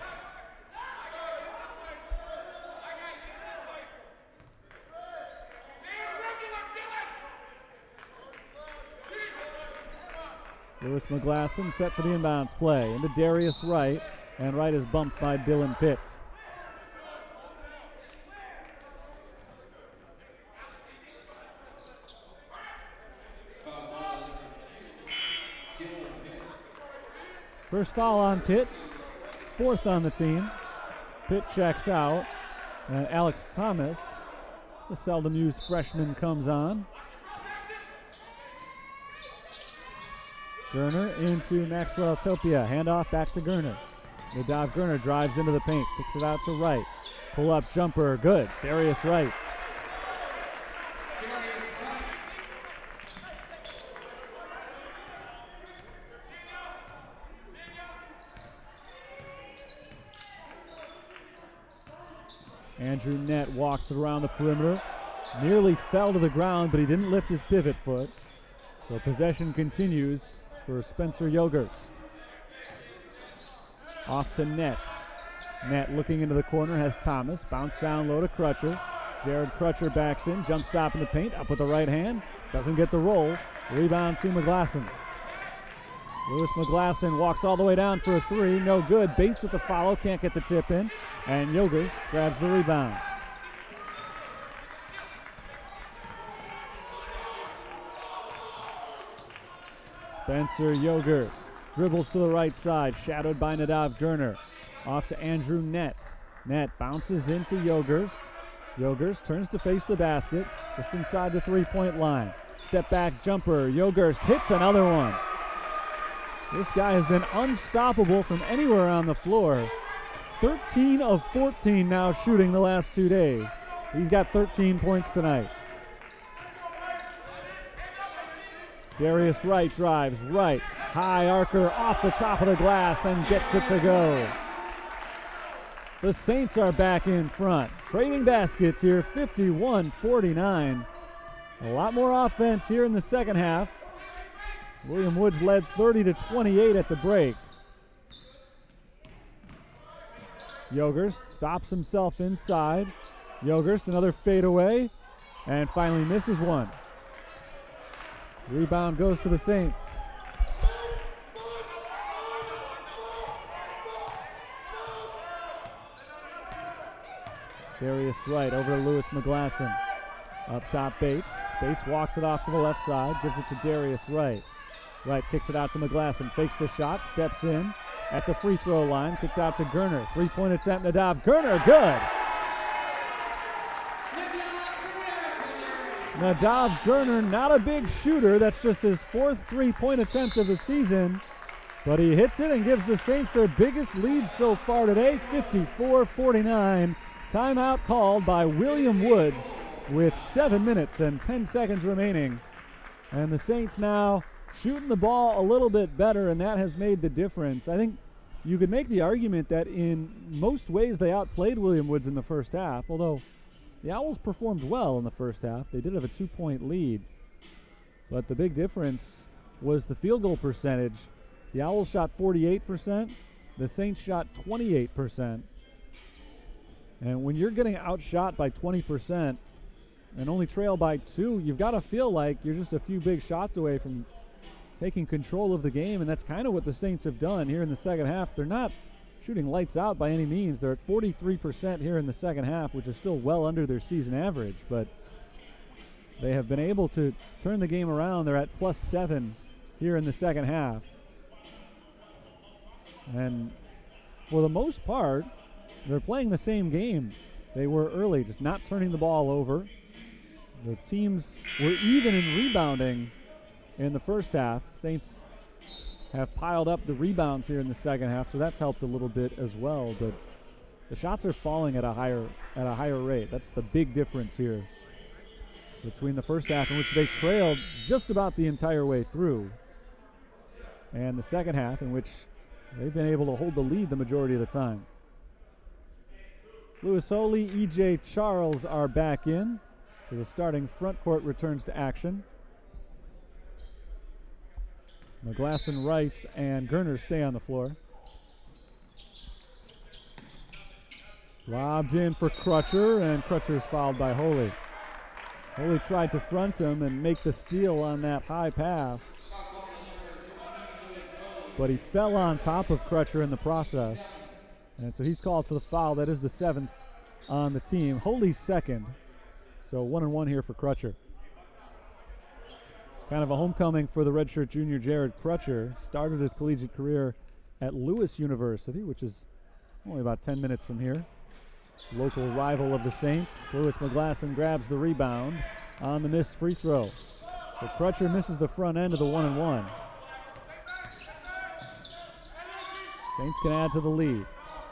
Lewis McGlasson set for the inbounds play into Darius Wright, and Wright is bumped by Dylan Pitt. First foul on Pitt, 4th on the team. Pitt checks out, and Alex Thomas, the seldom used freshman, comes on. Gurner into Maxwell-Topia. Handoff back to Gurner. Nadav Gurner drives into the paint. Kicks it out to Wright. Pull-up jumper. Good. Darius Wright. Andrew Nett walks it around the perimeter. Nearly fell to the ground, but he didn't lift his pivot foot. So possession continues for Spencer Yogerst. Off to Nett. Nett looking into the corner, has Thomas. Bounce down low to Crutcher. Jared Crutcher backs in, jump stop in the paint, up with the right hand. Doesn't get the roll. Rebound to McGlasson. Lewis McGlasson walks all the way down for a three. No good. Bates with the follow. Can't get the tip in. And Yogerst grabs the rebound. Spencer Yogerst dribbles to the right side. Shadowed by Nadav Gurner. Off to Andrew Nett. Nett bounces into Yogerst. Yogerst turns to face the basket. Just inside the three-point line. Step back jumper. Yogerst hits another one. This guy has been unstoppable from anywhere on the floor. 13 of 14 now shooting the last 2 days. He's got 13 points tonight. Darius Wright drives right. High arcer off the top of the glass and gets it to go. The Saints are back in front. Trading baskets here, 51-49. A lot more offense here in the second half. William Woods led 30-28 at the break. Yogerst stops himself inside. Yogerst, another fadeaway, and finally misses one. Rebound goes to the Saints. Darius Wright over to Lewis McGlasson. Up top, Bates. Bates walks it off to the left side, gives it to Darius Wright. Wright kicks it out to McGlasson, fakes the shot, steps in at the free throw line, kicked out to Gurner. Three-point attempt, Nadav Gurner, good! Nadav Gurner, not a big shooter, that's just his fourth three-point attempt of the season, but he hits it and gives the Saints their biggest lead so far today, 54-49. Timeout called by William Woods with 7 minutes and 10 seconds remaining. And the Saints now shooting the ball a little bit better, and that has made the difference. I think you could make the argument that in most ways they outplayed William Woods in the first half, although the Owls performed well in the first half. They did have a 2-point lead, but the big difference was the field goal percentage. The Owls shot 48%, the Saints shot 28%. And when you're getting outshot by 20% and only trail by 2, you've got to feel like you're just a few big shots away from taking control of the game, and that's kind of what the Saints have done here in the second half. They're not shooting lights out by any means. They're at 43% here in the second half, which is still well under their season average, but they have been able to turn the game around. They're at +7 here in the second half. And for the most part, they're playing the same game they were early, just not turning the ball over. The teams were even in rebounding in the first half. Saints have piled up the rebounds here in the second half, so that's helped a little bit as well. But the shots are falling at a higher rate. That's the big difference here between the first half, in which they trailed just about the entire way through, and the second half, in which they've been able to hold the lead the majority of the time. Lewis Holy, E.J. Charles are back in, so the starting front court returns to action. McGlasson, Wright, and Gurner stay on the floor. Lobbed in for Crutcher, and Crutcher is fouled by Holy. Holy tried to front him and make the steal on that high pass, but he fell on top of Crutcher in the process. And so he's called for the foul. That is the 7th on the team. Holy's second. So 1-1 here for Crutcher. Kind of a homecoming for the redshirt junior Jared Crutcher. Started his collegiate career at Lewis University, which is only about 10 minutes from here. Local rival of the Saints. Lewis McGlasson grabs the rebound on the missed free throw. So Crutcher misses the front end of the 1-1. Saints can add to the lead.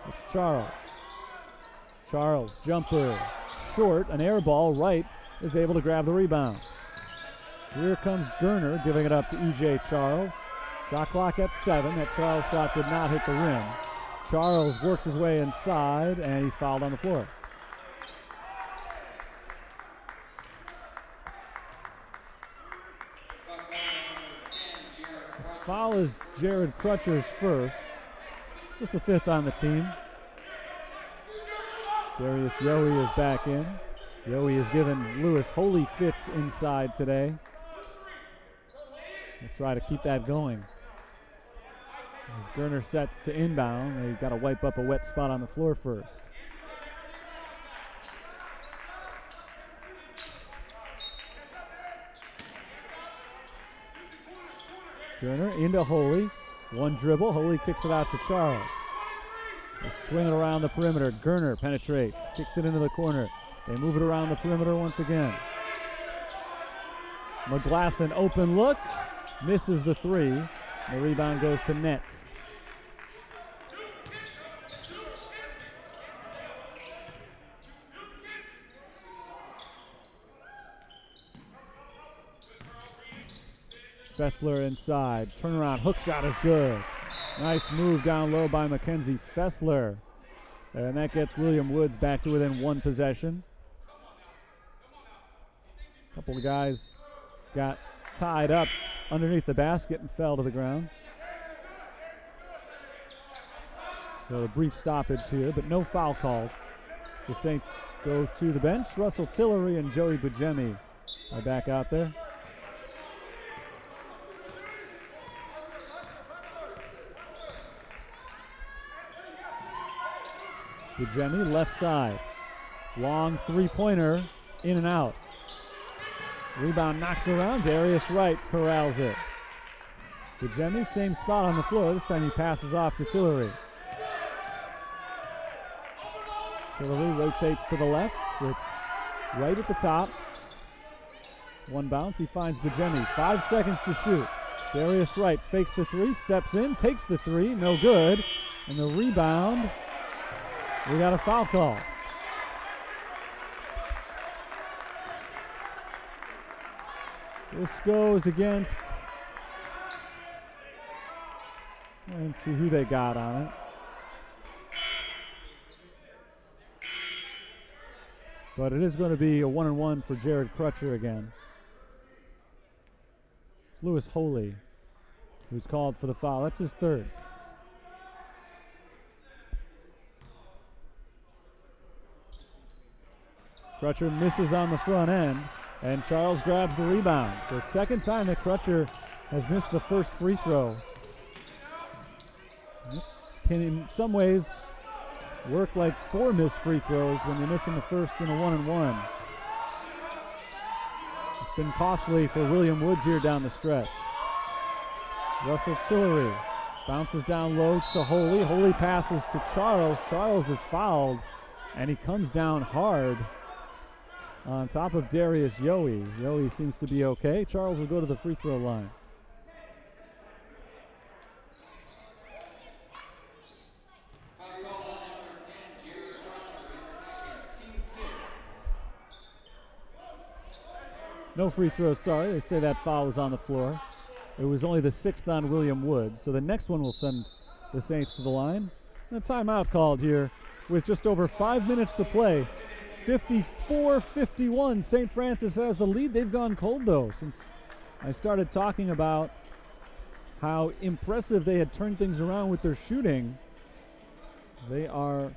It's Charles. Charles, jumper, short, an air ball. Wright is able to grab the rebound. Here comes Gurner, giving it up to E.J. Charles. Shot clock at 7. That Charles shot did not hit the rim. Charles works his way inside, and he's fouled on the floor. foul is Jared Crutcher's first. Just the 5th on the team. Darius Yohe is back in. Yohe has given Lewis Holy fits inside today. We'll try to keep that going. As Gerner sets to inbound, they've got to wipe up a wet spot on the floor first. Gerner into Holy. One dribble. Holy kicks it out to Charles. They swing it around the perimeter. Gerner penetrates. Kicks it into the corner. They move it around the perimeter once again. McGlasson open look. Misses the 3. The rebound goes to net. Fessler inside. Turnaround hook shot is good. Nice move down low by Mackenzie Fessler. And that gets William Woods back to within 1 possession. A couple of guys got tied up underneath the basket and fell to the ground. So a brief stoppage here, but no foul called. The Saints go to the bench. Russell Tillery and Joey Bujemi are back out there. Bujemi left side. Long 3-pointer, in and out. Rebound knocked around. Darius Wright corrals it. Bujemi, same spot on the floor. This time he passes off to Tillery. Tillery rotates to the left. It's right at the top. One bounce. He finds Bujemi. 5 seconds to shoot. Darius Wright fakes the 3, steps in, takes the 3. No good. And the rebound. We got a foul call. This goes against, let's see who they got on it. But it is going to be a 1-and-1 for Jared Crutcher again. It's Lewis Holy who's called for the foul. That's his 3rd. Crutcher misses on the front end, and Charles grabs the rebound. So 2nd time that Crutcher has missed the first free throw. It can in some ways work like 4 missed free throws when you're missing the first in a 1-and-1. It's been costly for William Woods here down the stretch. Russell Tillery bounces down low to Holy. Holy passes to Charles. Charles is fouled, and he comes down hard on top of Darius Yohe. Yohe seems to be okay. Charles will go to the free throw line. No free throws, sorry. They say that foul was on the floor. It was only the 6th on William Woods. So the next one will send the Saints to the line. And a timeout called here with just over 5 minutes to play. 54-51. St. Francis has the lead. They've gone cold, though, since I started talking about how impressive they had turned things around with their shooting. They are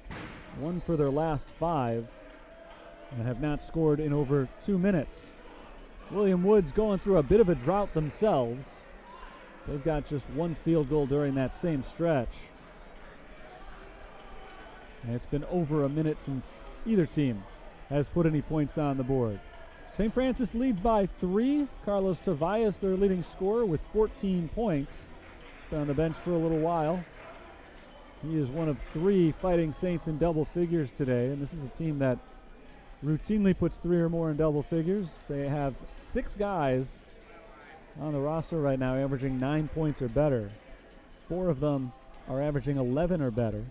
1 for their last 5 and have not scored in over 2 minutes. William Woods going through a bit of a drought themselves. They've got just 1 field goal during that same stretch. And it's been over a minute since either team has put any points on the board. St. Francis leads by 3. Carlos Tobias, their leading scorer, with 14 points. Been on the bench for a little while. He is one of 3 Fighting Saints in double figures today, and this is a team that routinely puts 3 or more in double figures. They have 6 guys on the roster right now averaging 9 points or better. 4 of them are averaging 11 or better.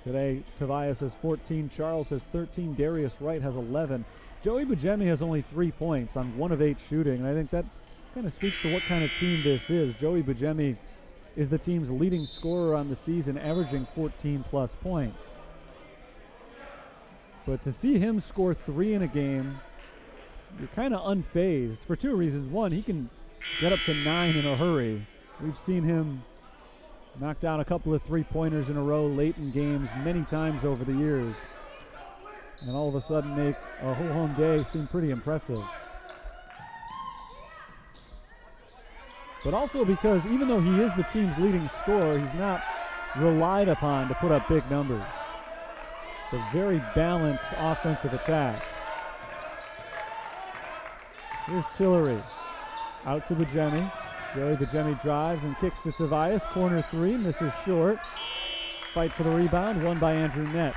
Today, Tobias has 14, Charles has 13, Darius Wright has 11. Joey Bujemi has only 3 points on 1 of 8 shooting, and I think that kind of speaks to what kind of team this is. Joey Bujemi is the team's leading scorer on the season, averaging 14-plus points. But to see him score 3 in a game you're kind of unfazed for two reasons. One, he can get up to 9 in a hurry. We've seen him knock down a couple of three-pointers in a row late in games many times over the years, and all of a sudden make a whole home day seem pretty impressive. But also because even though he is the team's leading scorer, he's not relied upon to put up big numbers. It's a very balanced offensive attack. Here's Tillery. Out to Bujemi. Joey Bujemi drives and kicks to Tobias. Corner three, misses short. Fight for the rebound, won by Andrew Nett.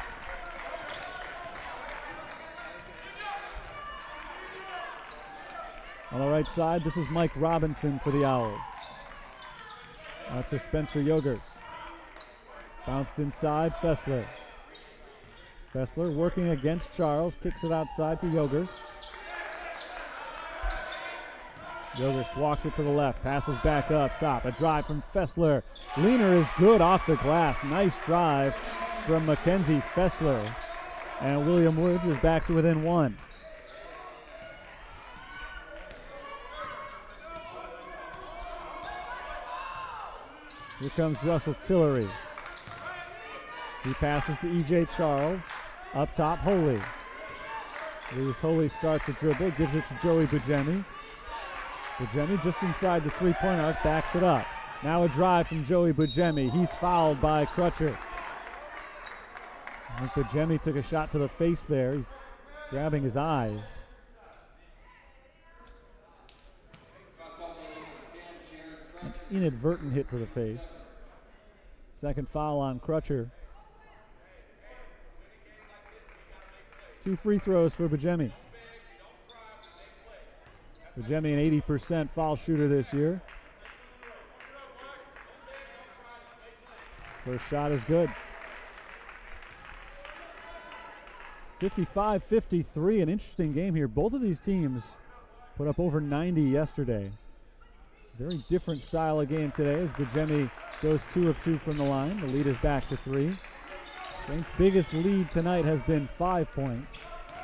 On the right side, this is Mike Robinson for the Owls. Out to Spencer Yogerst. Bounced inside, Fessler. Fessler working against Charles, kicks it outside to Yogerst. Yogerst walks it to the left, passes back up top. A drive from Fessler. Leaner is good off the glass. Nice drive from Mackenzie Fessler. And William Woods is back to within one. Here comes Russell Tillery. He passes to E.J. Charles. Up top, Holy. Lewis Holy starts a dribble, gives it to Joey Bujemi. Bujemi just inside the three-point arc, backs it up. Now a drive from Joey Bujemi. He's fouled by Crutcher. I think Bujemi took a shot to the face there. He's grabbing his eyes. An inadvertent hit to the face. Second foul on Crutcher. 2 free throws for Bujemi. Bujemi, an 80% foul shooter this year. First shot is good. 55-53, an interesting game here. Both of these teams put up over 90 yesterday. Very different style of game today as Bujemi goes 2 of 2 from the line. The lead is back to 3. Saints' biggest lead tonight has been 5 points.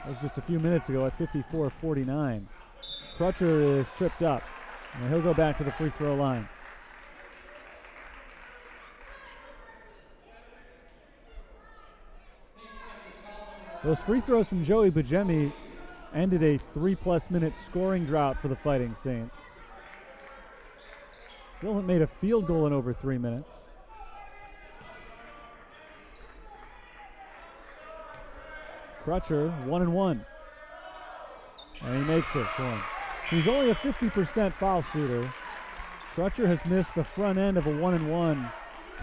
That was just a few minutes ago at 54-49. Crutcher is tripped up, and he'll go back to the free throw line. Those free throws from Joey Bujemi ended a 3+ minute scoring drought for the Fighting Saints. Still haven't made a field goal in over 3 minutes. Crutcher, 1-1. And he makes this one. He's only a 50% foul shooter. Crutcher has missed the front end of a 1-1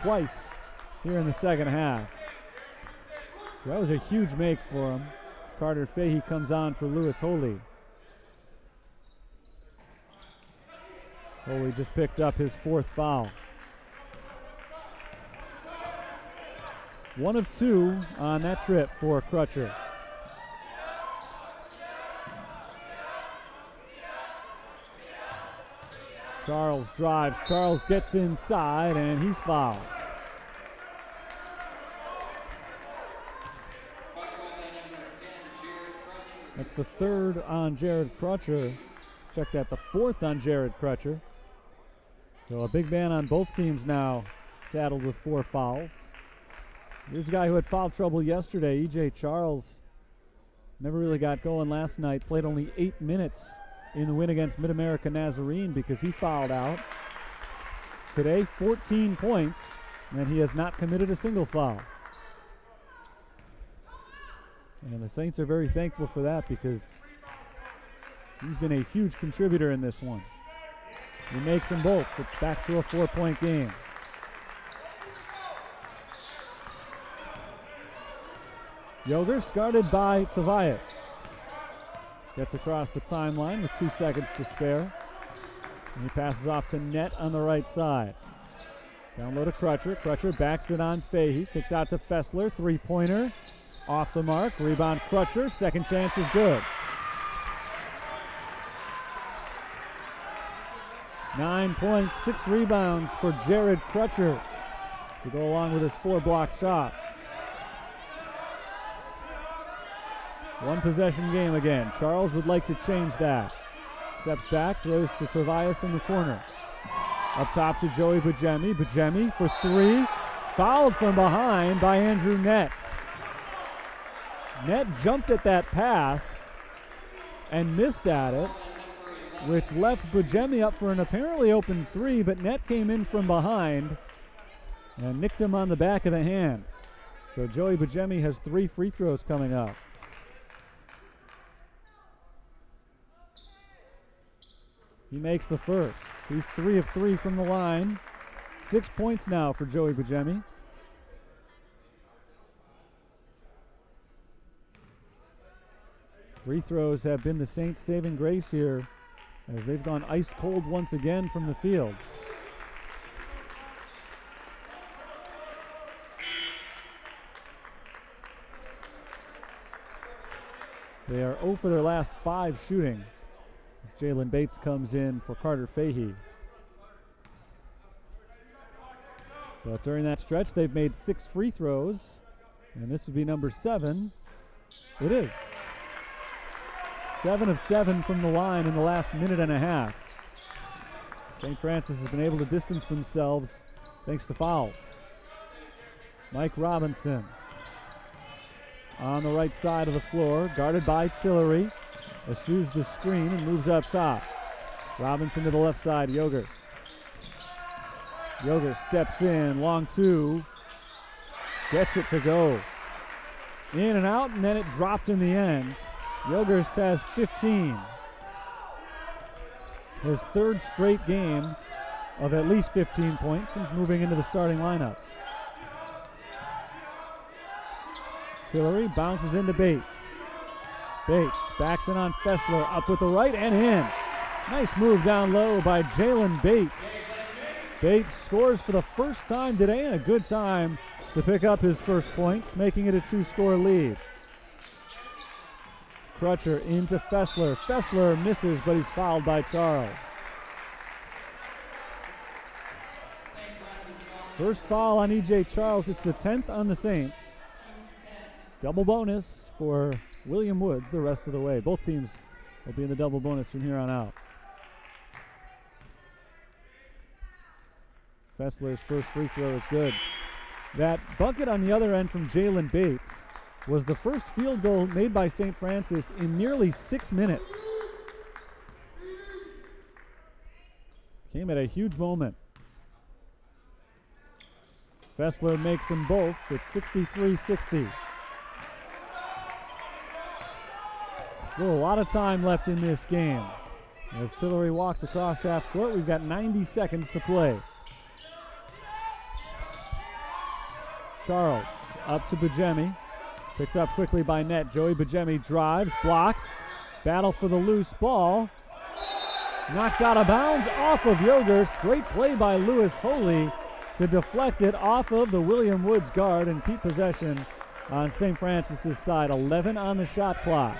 twice here in the second half. So that was a huge make for him. Carter Fahey comes on for Lewis Holy. Holy just picked up his 4th foul. 1 of 2 on that trip for Crutcher. Charles drives. Charles gets inside, and he's fouled. That's the 3rd on Jared Crutcher. Check that, the 4th on Jared Crutcher. So a big man on both teams now, saddled with 4 fouls. Here's a guy who had foul trouble yesterday, E.J. Charles. Never really got going last night. Played only 8 minutes in the win against Mid-America Nazarene because he fouled out. Today, 14 points, and he has not committed a single foul. And the Saints are very thankful for that because he's been a huge contributor in this one. He makes them both. It's back to a 4-point game. Yogerst guarded by Tobias. Gets across the timeline with 2 seconds to spare. And he passes off to Nett on the right side. Down low to Crutcher. Crutcher backs it on Fahey. Kicked out to Fessler. 3-pointer. Off the mark. Rebound Crutcher. Second chance is good. 9 points, 6 rebounds for Jared Crutcher to go along with his 4 block shots. One possession game again. Charles would like to change that. Steps back, throws to Tobias in the corner. Up top to Joey Bujemi. Bujemi for three. Fouled from behind by Andrew Nett. Nett jumped at that pass and missed at it, which left Bujemi up for an apparently open three, but Nett came in from behind and nicked him on the back of the hand. So Joey Bujemi has 3 free throws coming up. He makes the first. He's 3 of 3 from the line. 6 points now for Joey Bujemi. Free throws have been the Saints' saving grace here as they've gone ice cold once again from the field. They are 0 for their last 5 shooting as Jalen Bates comes in for Carter Fahey. But during that stretch, they've made 6 free throws, and this would be number 7. It is. 7 of 7 from the line in the last minute and a half. St. Francis has been able to distance themselves thanks to fouls. Mike Robinson on the right side of the floor, guarded by Tillery. Eschews the screen and moves up top. Robinson to the left side, Yogerst. Yogerst steps in, long 2. Gets it to go. In and out, and then it dropped in the end. Yogerst has 15. His 3rd straight game of at least 15 points since moving into the starting lineup. Tillery bounces into Bates. Bates backs in on Fessler, up with the right and in. Nice move down low by Jalen Bates. Bates scores for the first time today, and a good time to pick up his first points, making it a 2-score lead. Crutcher into Fessler. Fessler misses, but he's fouled by Charles. First foul on E.J. Charles. It's the 10th on the Saints. Double bonus for William Woods the rest of the way. Both teams will be in the double bonus from here on out. Fessler's first free throw is good. That bucket on the other end from Jalen Bates was the first field goal made by St. Francis in nearly 6 minutes. Came at a huge moment. Fessler makes them both. It's 63-60. Still a lot of time left in this game. As Tillery walks across half court, we've got 90 seconds to play. Charles up to Bujemi. Picked up quickly by Nett. Joey Bujemi drives, blocked. Battle for the loose ball. Knocked out of bounds off of Yogerst. Great play by Lewis Holy to deflect it off of the William Woods guard and keep possession on St. Francis's side. 11 on the shot clock.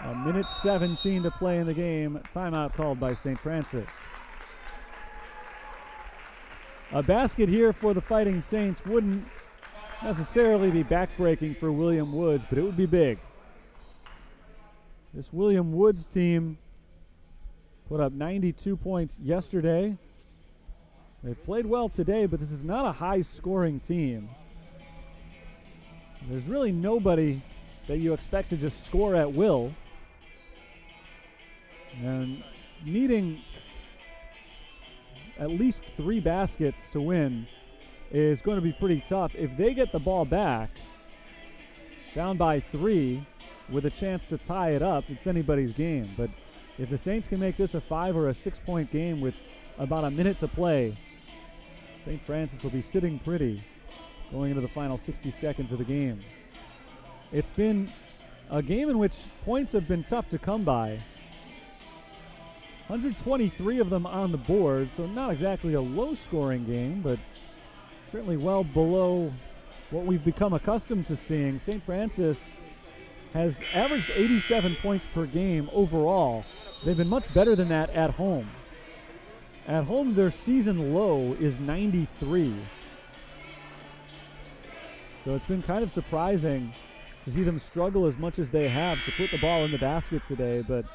A minute 17 to play in the game. Timeout called by St. Francis. A basket here for the Fighting Saints wouldn't necessarily be backbreaking for William Woods, but it would be big. This William Woods team put up 92 points yesterday. They played well today, but this is not a high-scoring team. There's really nobody that you expect to just score at will. And needing at least 3 baskets to win is going to be pretty tough. If they get the ball back, down by 3, with a chance to tie it up, it's anybody's game. But if the Saints can make this a 5 or a 6-point game with about a minute to play, St. Francis will be sitting pretty going into the final 60 seconds of the game. It's been a game in which points have been tough to come by. 123 of them on the board, so not exactly a low-scoring game, but certainly well below what we've become accustomed to seeing. St. Francis has averaged 87 points per game overall. They've been much better than that at home. At home, their season low is 93. So it's been kind of surprising to see them struggle as much as they have to put the ball in the basket today, but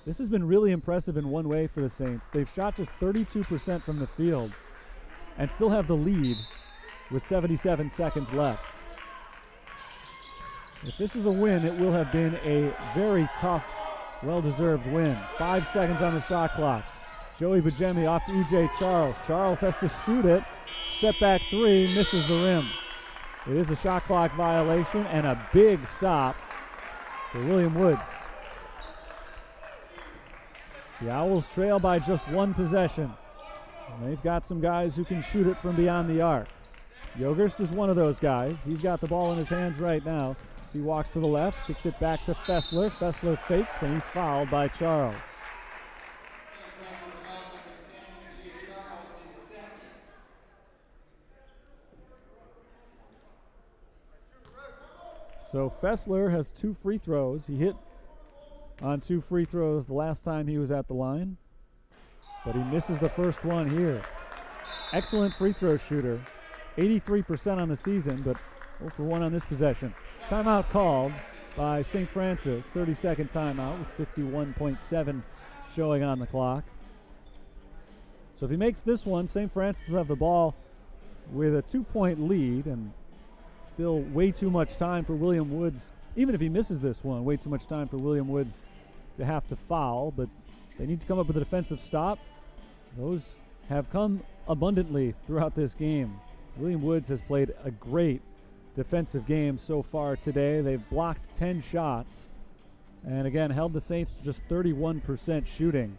this has been really impressive in one way for the Saints. They've shot just 32% from the field and still have the lead with 77 seconds left. If this is a win, it will have been a very tough, well-deserved win. 5 seconds on the shot clock. Joey Bajemi off to E.J. Charles. Charles has to shoot it. Step back three, misses the rim. It is a shot clock violation and a big stop for William Woods. The Owls trail by just one possession. And they've got some guys who can shoot it from beyond the arc. Yogerst is one of those guys. He's got the ball in his hands right now. He walks to the left, kicks it back to Fessler. Fessler fakes, and he's fouled by Charles. So Fessler has 2 free throws. He hit on 2 free throws the last time he was at the line, but he misses the first one here. Excellent free throw shooter. 83% on the season, but 0 for 1 on this possession. Timeout called by St. Francis. 30-second timeout with 51.7 showing on the clock. So if he makes this one, St. Francis will have the ball with a 2-point lead, and still way too much time for William Woods. Even if he misses this one, way too much time for William Woods to have to foul, but they need to come up with a defensive stop. Those have come abundantly throughout this game. William Woods has played a great defensive game so far today. They've blocked 10 shots and again held the Saints to just 31% shooting.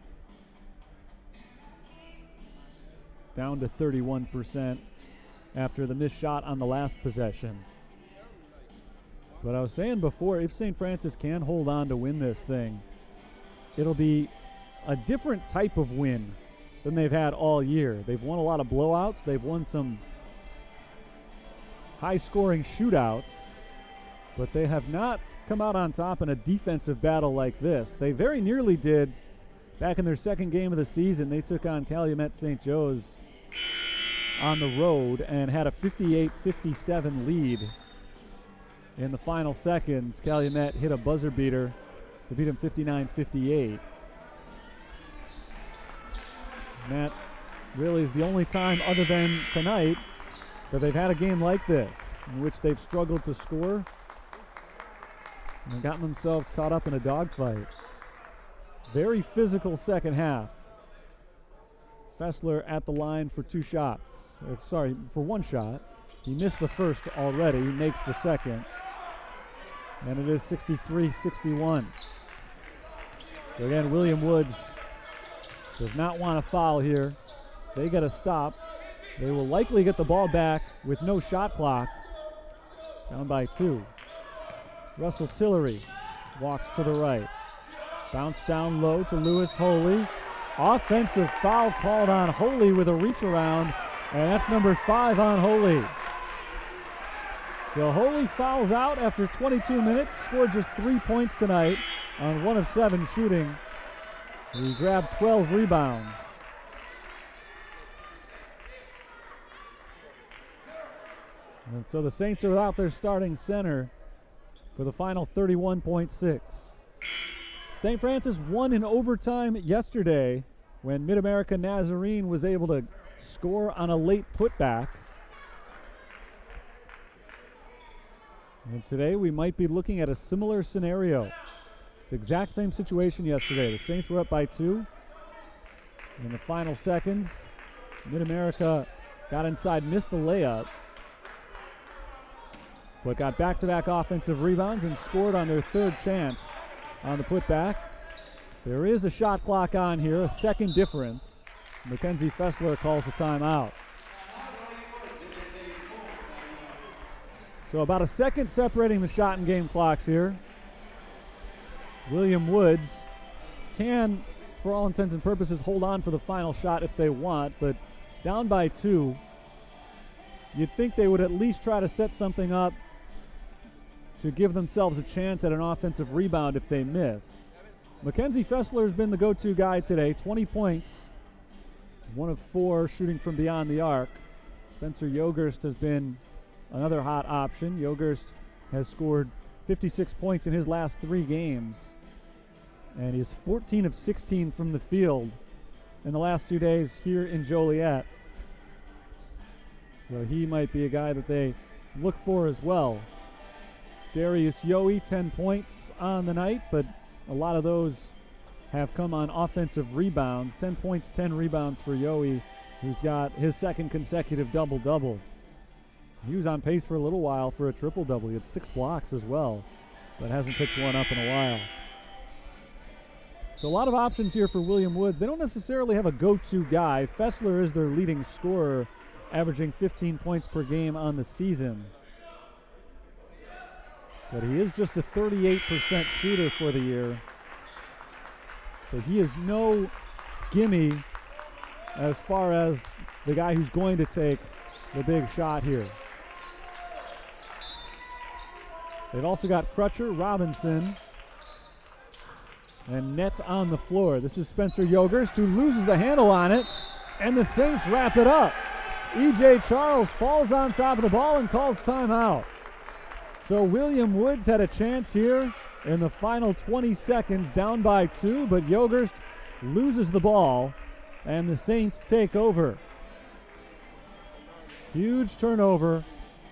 Down to 31% after the missed shot on the last possession. But I was saying before, if St. Francis can hold on to win this thing, it'll be a different type of win than they've had all year. They've won a lot of blowouts. They've won some high-scoring shootouts, but they have not come out on top in a defensive battle like this. They very nearly did back in their second game of the season. They took on Calumet St. Joe's on the road and had a 58-57 lead. In the final seconds, Calumet hit a buzzer beater to beat them 59-58. And that really is the only time other than tonight that they've had a game like this in which they've struggled to score and gotten themselves caught up in a dogfight. Very physical second half. Fessler at the line for 2 shots. For 1 shot. He missed the first already. He makes the second. And it is 63-61. So again, William Woods does not want to foul here. They got to stop. They will likely get the ball back with no shot clock. Down by 2. Russell Tillery walks to the right. Bounce down low to Lewis Holy. Offensive foul called on Holy with a reach around, and that's number 5 on Holy. So Holy fouls out after 22 minutes, scored just 3 points tonight on 1 of 7 shooting. He grabbed 12 rebounds. And so the Saints are without their starting center for the final 31.6. St. Francis won in overtime yesterday when Mid-America Nazarene was able to score on a late putback. And today we might be looking at a similar scenario. It's the exact same situation yesterday. The Saints were up by 2. In the final seconds, Mid-America got inside, missed a layup, but got back-to-back offensive rebounds and scored on their 3rd chance on the putback. There is a shot clock on here, a second difference. Mackenzie Fessler calls a timeout. So about a second separating the shot and game clocks here. William Woods can, for all intents and purposes, hold on for the final shot if they want, but down by 2, you'd think they would at least try to set something up to give themselves a chance at an offensive rebound if they miss. Mackenzie Fessler has been the go-to guy today. 20 points, 1 of 4 shooting from beyond the arc. Spencer Yogerst has been another hot option. Yogerst has scored 56 points in his last 3 games, and he's 14 of 16 from the field in the last 2 days here in Joliet. So he might be a guy that they look for as well. Darius Yohe, 10 points on the night, but a lot of those have come on offensive rebounds. 10 points, 10 rebounds for Yohe, who's got his second consecutive double-double. He was on pace for a little while for a triple-double. He had 6 blocks as well, but hasn't picked one up in a while. So a lot of options here for William Woods. They don't necessarily have a go-to guy. Fessler is their leading scorer, averaging 15 points per game on the season. But he is just a 38% shooter for the year. So he is no gimme as far as the guy who's going to take the big shot here. They've also got Crutcher, Robinson, and Net on the floor. This is Spencer Yogerst, who loses the handle on it, and the Saints wrap it up. E.J. Charles falls on top of the ball and calls timeout. So William Woods had a chance here in the final 20 seconds, down by 2, but Yogerst loses the ball, and the Saints take over. Huge turnover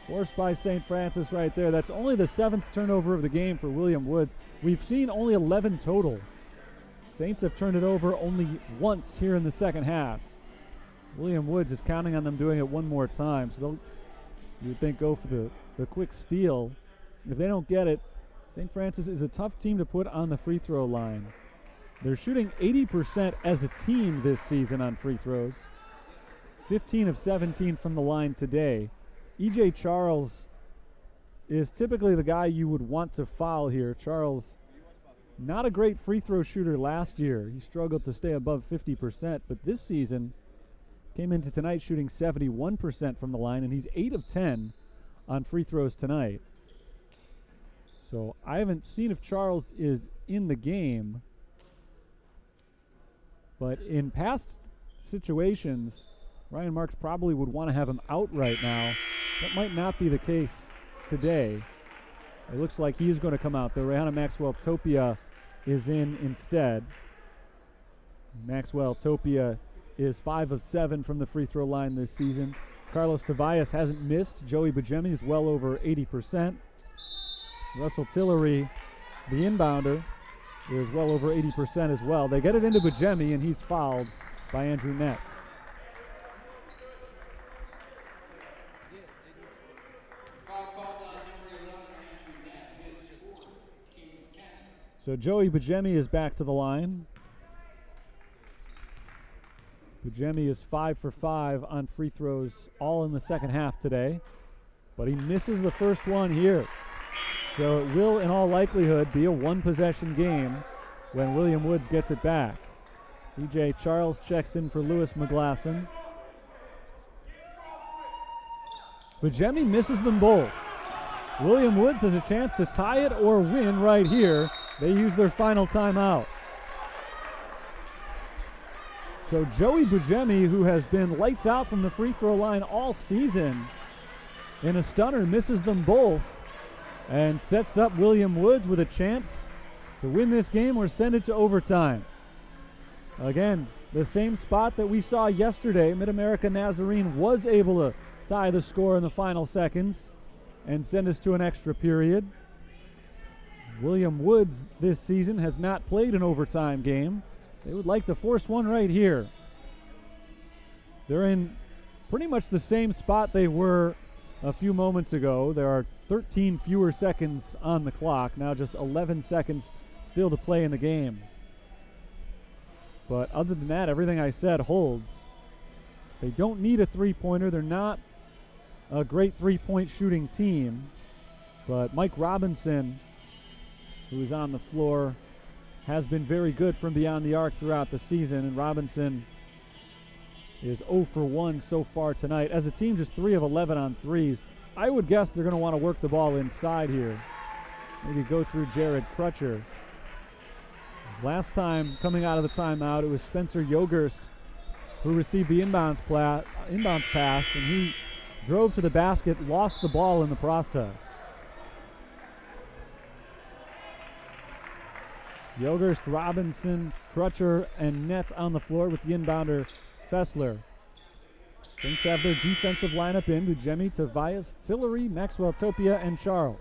forced by St. Francis right there. That's only the 7th turnover of the game for William Woods. We've seen only 11 total. Saints have turned it over only once here in the second half. William Woods is counting on them doing it one more time, so they'll, you would think, go for the quick steal. If they don't get it, St. Francis is a tough team to put on the free throw line. They're shooting 80% as a team this season on free throws. 15 of 17 from the line today. E.J. Charles is typically the guy you would want to foul here. Charles, not a great free throw shooter last year. He struggled to stay above 50%, but this season came into tonight shooting 71% from the line, and he's 8 of 10 on free throws tonight. So I haven't seen if Charles is in the game, but in past situations, Ryan Marks probably would want to have him out right now. That might not be the case today. It looks like he is going to come out, though. Rayana Maxwell-Topia is in instead. Maxwell-Topia is 5 of 7 from the free throw line this season. Carlos Tobias hasn't missed. Joey Bujemi is well over 80%. Russell Tillery, the inbounder, is well over 80% as well. They get it into Bujemi, and he's fouled by Andrew Nett. So Joey Bujemi is back to the line. Bujemi is 5 for 5 on free throws, all in the second half today. But he misses the first one here. So it will, in all likelihood, be a one-possession game when William Woods gets it back. E.J. Charles checks in for Lewis McGlasson. Bujemi misses them both. William Woods has a chance to tie it or win right here. They use their final timeout. So Joey Bujemi, who has been lights out from the free throw line all season, in a stunner misses them both and sets up William Woods with a chance to win this game or send it to overtime. Again, the same spot that we saw yesterday. Mid-America Nazarene was able to tie the score in the final seconds and send us to an extra period. William Woods this season has not played an overtime game. They would like to force one right here. They're in pretty much the same spot they were a few moments ago. There are 13 fewer seconds on the clock. Now just 11 seconds still to play in the game. But other than that, everything I said holds. They don't need a three-pointer. They're not a great three-point shooting team. But Mike Robinson, who's on the floor, has been very good from beyond the arc throughout the season. And Robinson is 0 for 1 so far tonight. As a team, just 3 of 11 on threes. I would guess they're going to want to work the ball inside here. Maybe go through Jared Crutcher. Last time coming out of the timeout, it was Spencer Yogerst who received the inbounds pass, and he drove to the basket, lost the ball in the process. Yogerst, Robinson, Crutcher, and Net on the floor with the inbounder, Fessler. Saints have their defensive lineup in with Jemmy, Tobias, Tillery, Maxwell Topia, and Charles.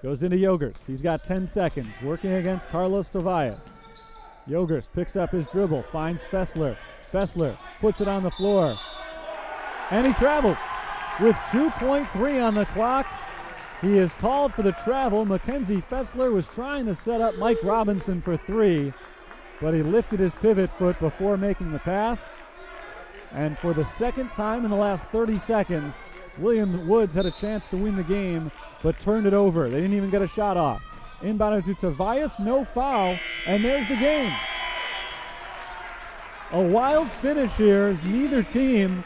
Goes into Yogerst. He's got 10 seconds, working against Carlos Tobias. Yogerst picks up his dribble, finds Fessler. Fessler puts it on the floor, and he travels with 2.3 on the clock. He is called for the travel. Mackenzie Fessler was trying to set up Mike Robinson for three, but he lifted his pivot foot before making the pass. And for the second time in the last 30 seconds, William Woods had a chance to win the game, but turned it over. They didn't even get a shot off. Inbounded to Tobias, no foul, and there's the game. A wild finish here as neither team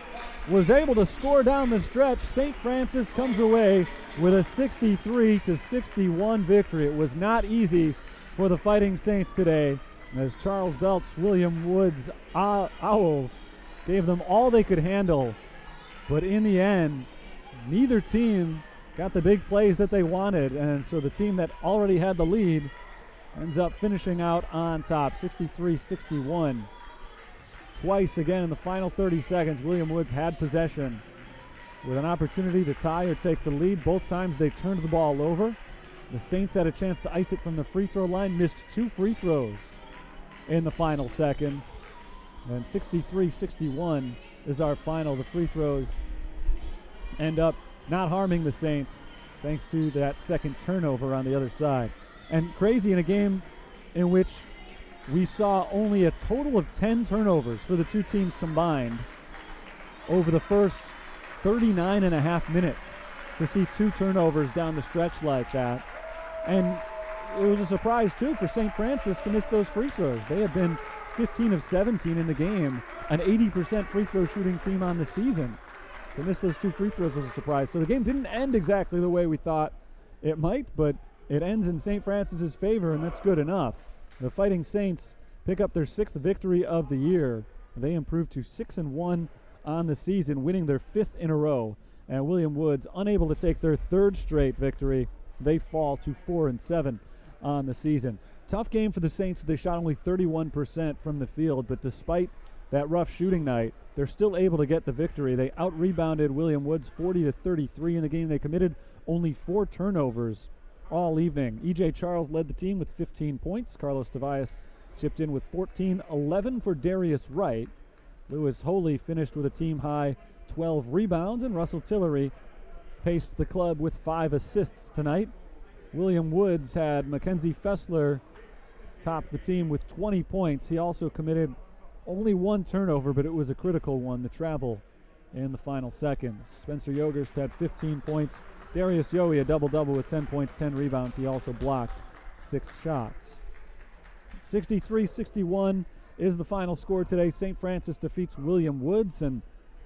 was able to score down the stretch. St. Francis comes away with a 63-61 victory. It was not easy for the Fighting Saints today, as Charles Belt's William Woods Owls gave them all they could handle. But in the end, neither team got the big plays that they wanted, and so the team that already had the lead ends up finishing out on top, 63-61. Twice again in the final 30 seconds, William Woods had possession with an opportunity to tie or take the lead. Both times they turned the ball over. The Saints had a chance to ice it from the free throw line, missed 2 free throws in the final seconds. And 63-61 is our final. The free throws end up not harming the Saints thanks to that second turnover on the other side. And crazy, in a game in which we saw only a total of 10 turnovers for the two teams combined over the first 39 and a half minutes, to see 2 turnovers down the stretch like that. And it was a surprise too for St. Francis to miss those free throws. They had been 15 of 17 in the game, an 80% free throw shooting team on the season. To miss those 2 free throws was a surprise. So the game didn't end exactly the way we thought it might, but it ends in St. Francis's favor, and that's good enough. The Fighting Saints pick up their 6th victory of the year. They improve to 6-1 on the season, winning their 5th in a row. And William Woods, unable to take their 3rd straight victory, they fall to 4-7 on the season. Tough game for the Saints. They shot only 31% from the field, but despite that rough shooting night, they're still able to get the victory. They out-rebounded William Woods 40-33 in the game. They committed only 4 turnovers all evening. E.J. Charles led the team with 15 points. Carlos Tobias chipped in with 14, 11 for Darius Wright. Lewis Holy finished with a team-high 12 rebounds, and Russell Tillery paced the club with 5 assists tonight. William Woods had Mackenzie Fessler top the team with 20 points. He also committed only 1 turnover, but it was a critical one, the travel in the final seconds. Spencer Yogerst had 15 points. Darius Yohe, a double-double with 10 points, 10 rebounds. He also blocked 6 shots. 63-61 is the final score today. St. Francis defeats William Woods, and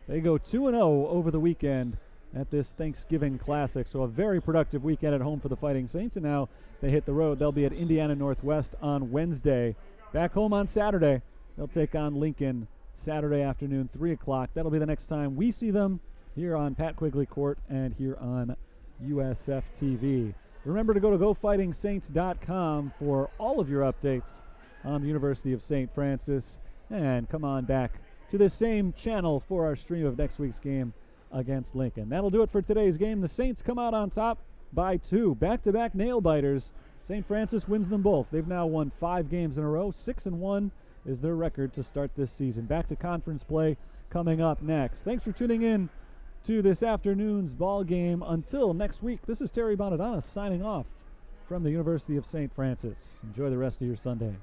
they go 2-0 over the weekend at this Thanksgiving Classic. So a very productive weekend at home for the Fighting Saints, and now they hit the road. They'll be at Indiana Northwest on Wednesday. Back home on Saturday, they'll take on Lincoln Saturday afternoon, 3 o'clock. That'll be the next time we see them here on Pat Quigley Court and here on USF TV. Remember to go to GoFightingSaints.com for all of your updates on the University of St. Francis, and come on back to this same channel for our stream of next week's game against Lincoln. That'll do it for today's game. The Saints come out on top by 2. Back-to-back nail-biters. St. Francis wins them both. They've now won 5 games in a row. 6-1 is their record to start this season. Back to conference play coming up next. Thanks for tuning in to this afternoon's ball game. Until next week, this is Terry Bonadonna signing off from the University of St. Francis. Enjoy the rest of your Sunday.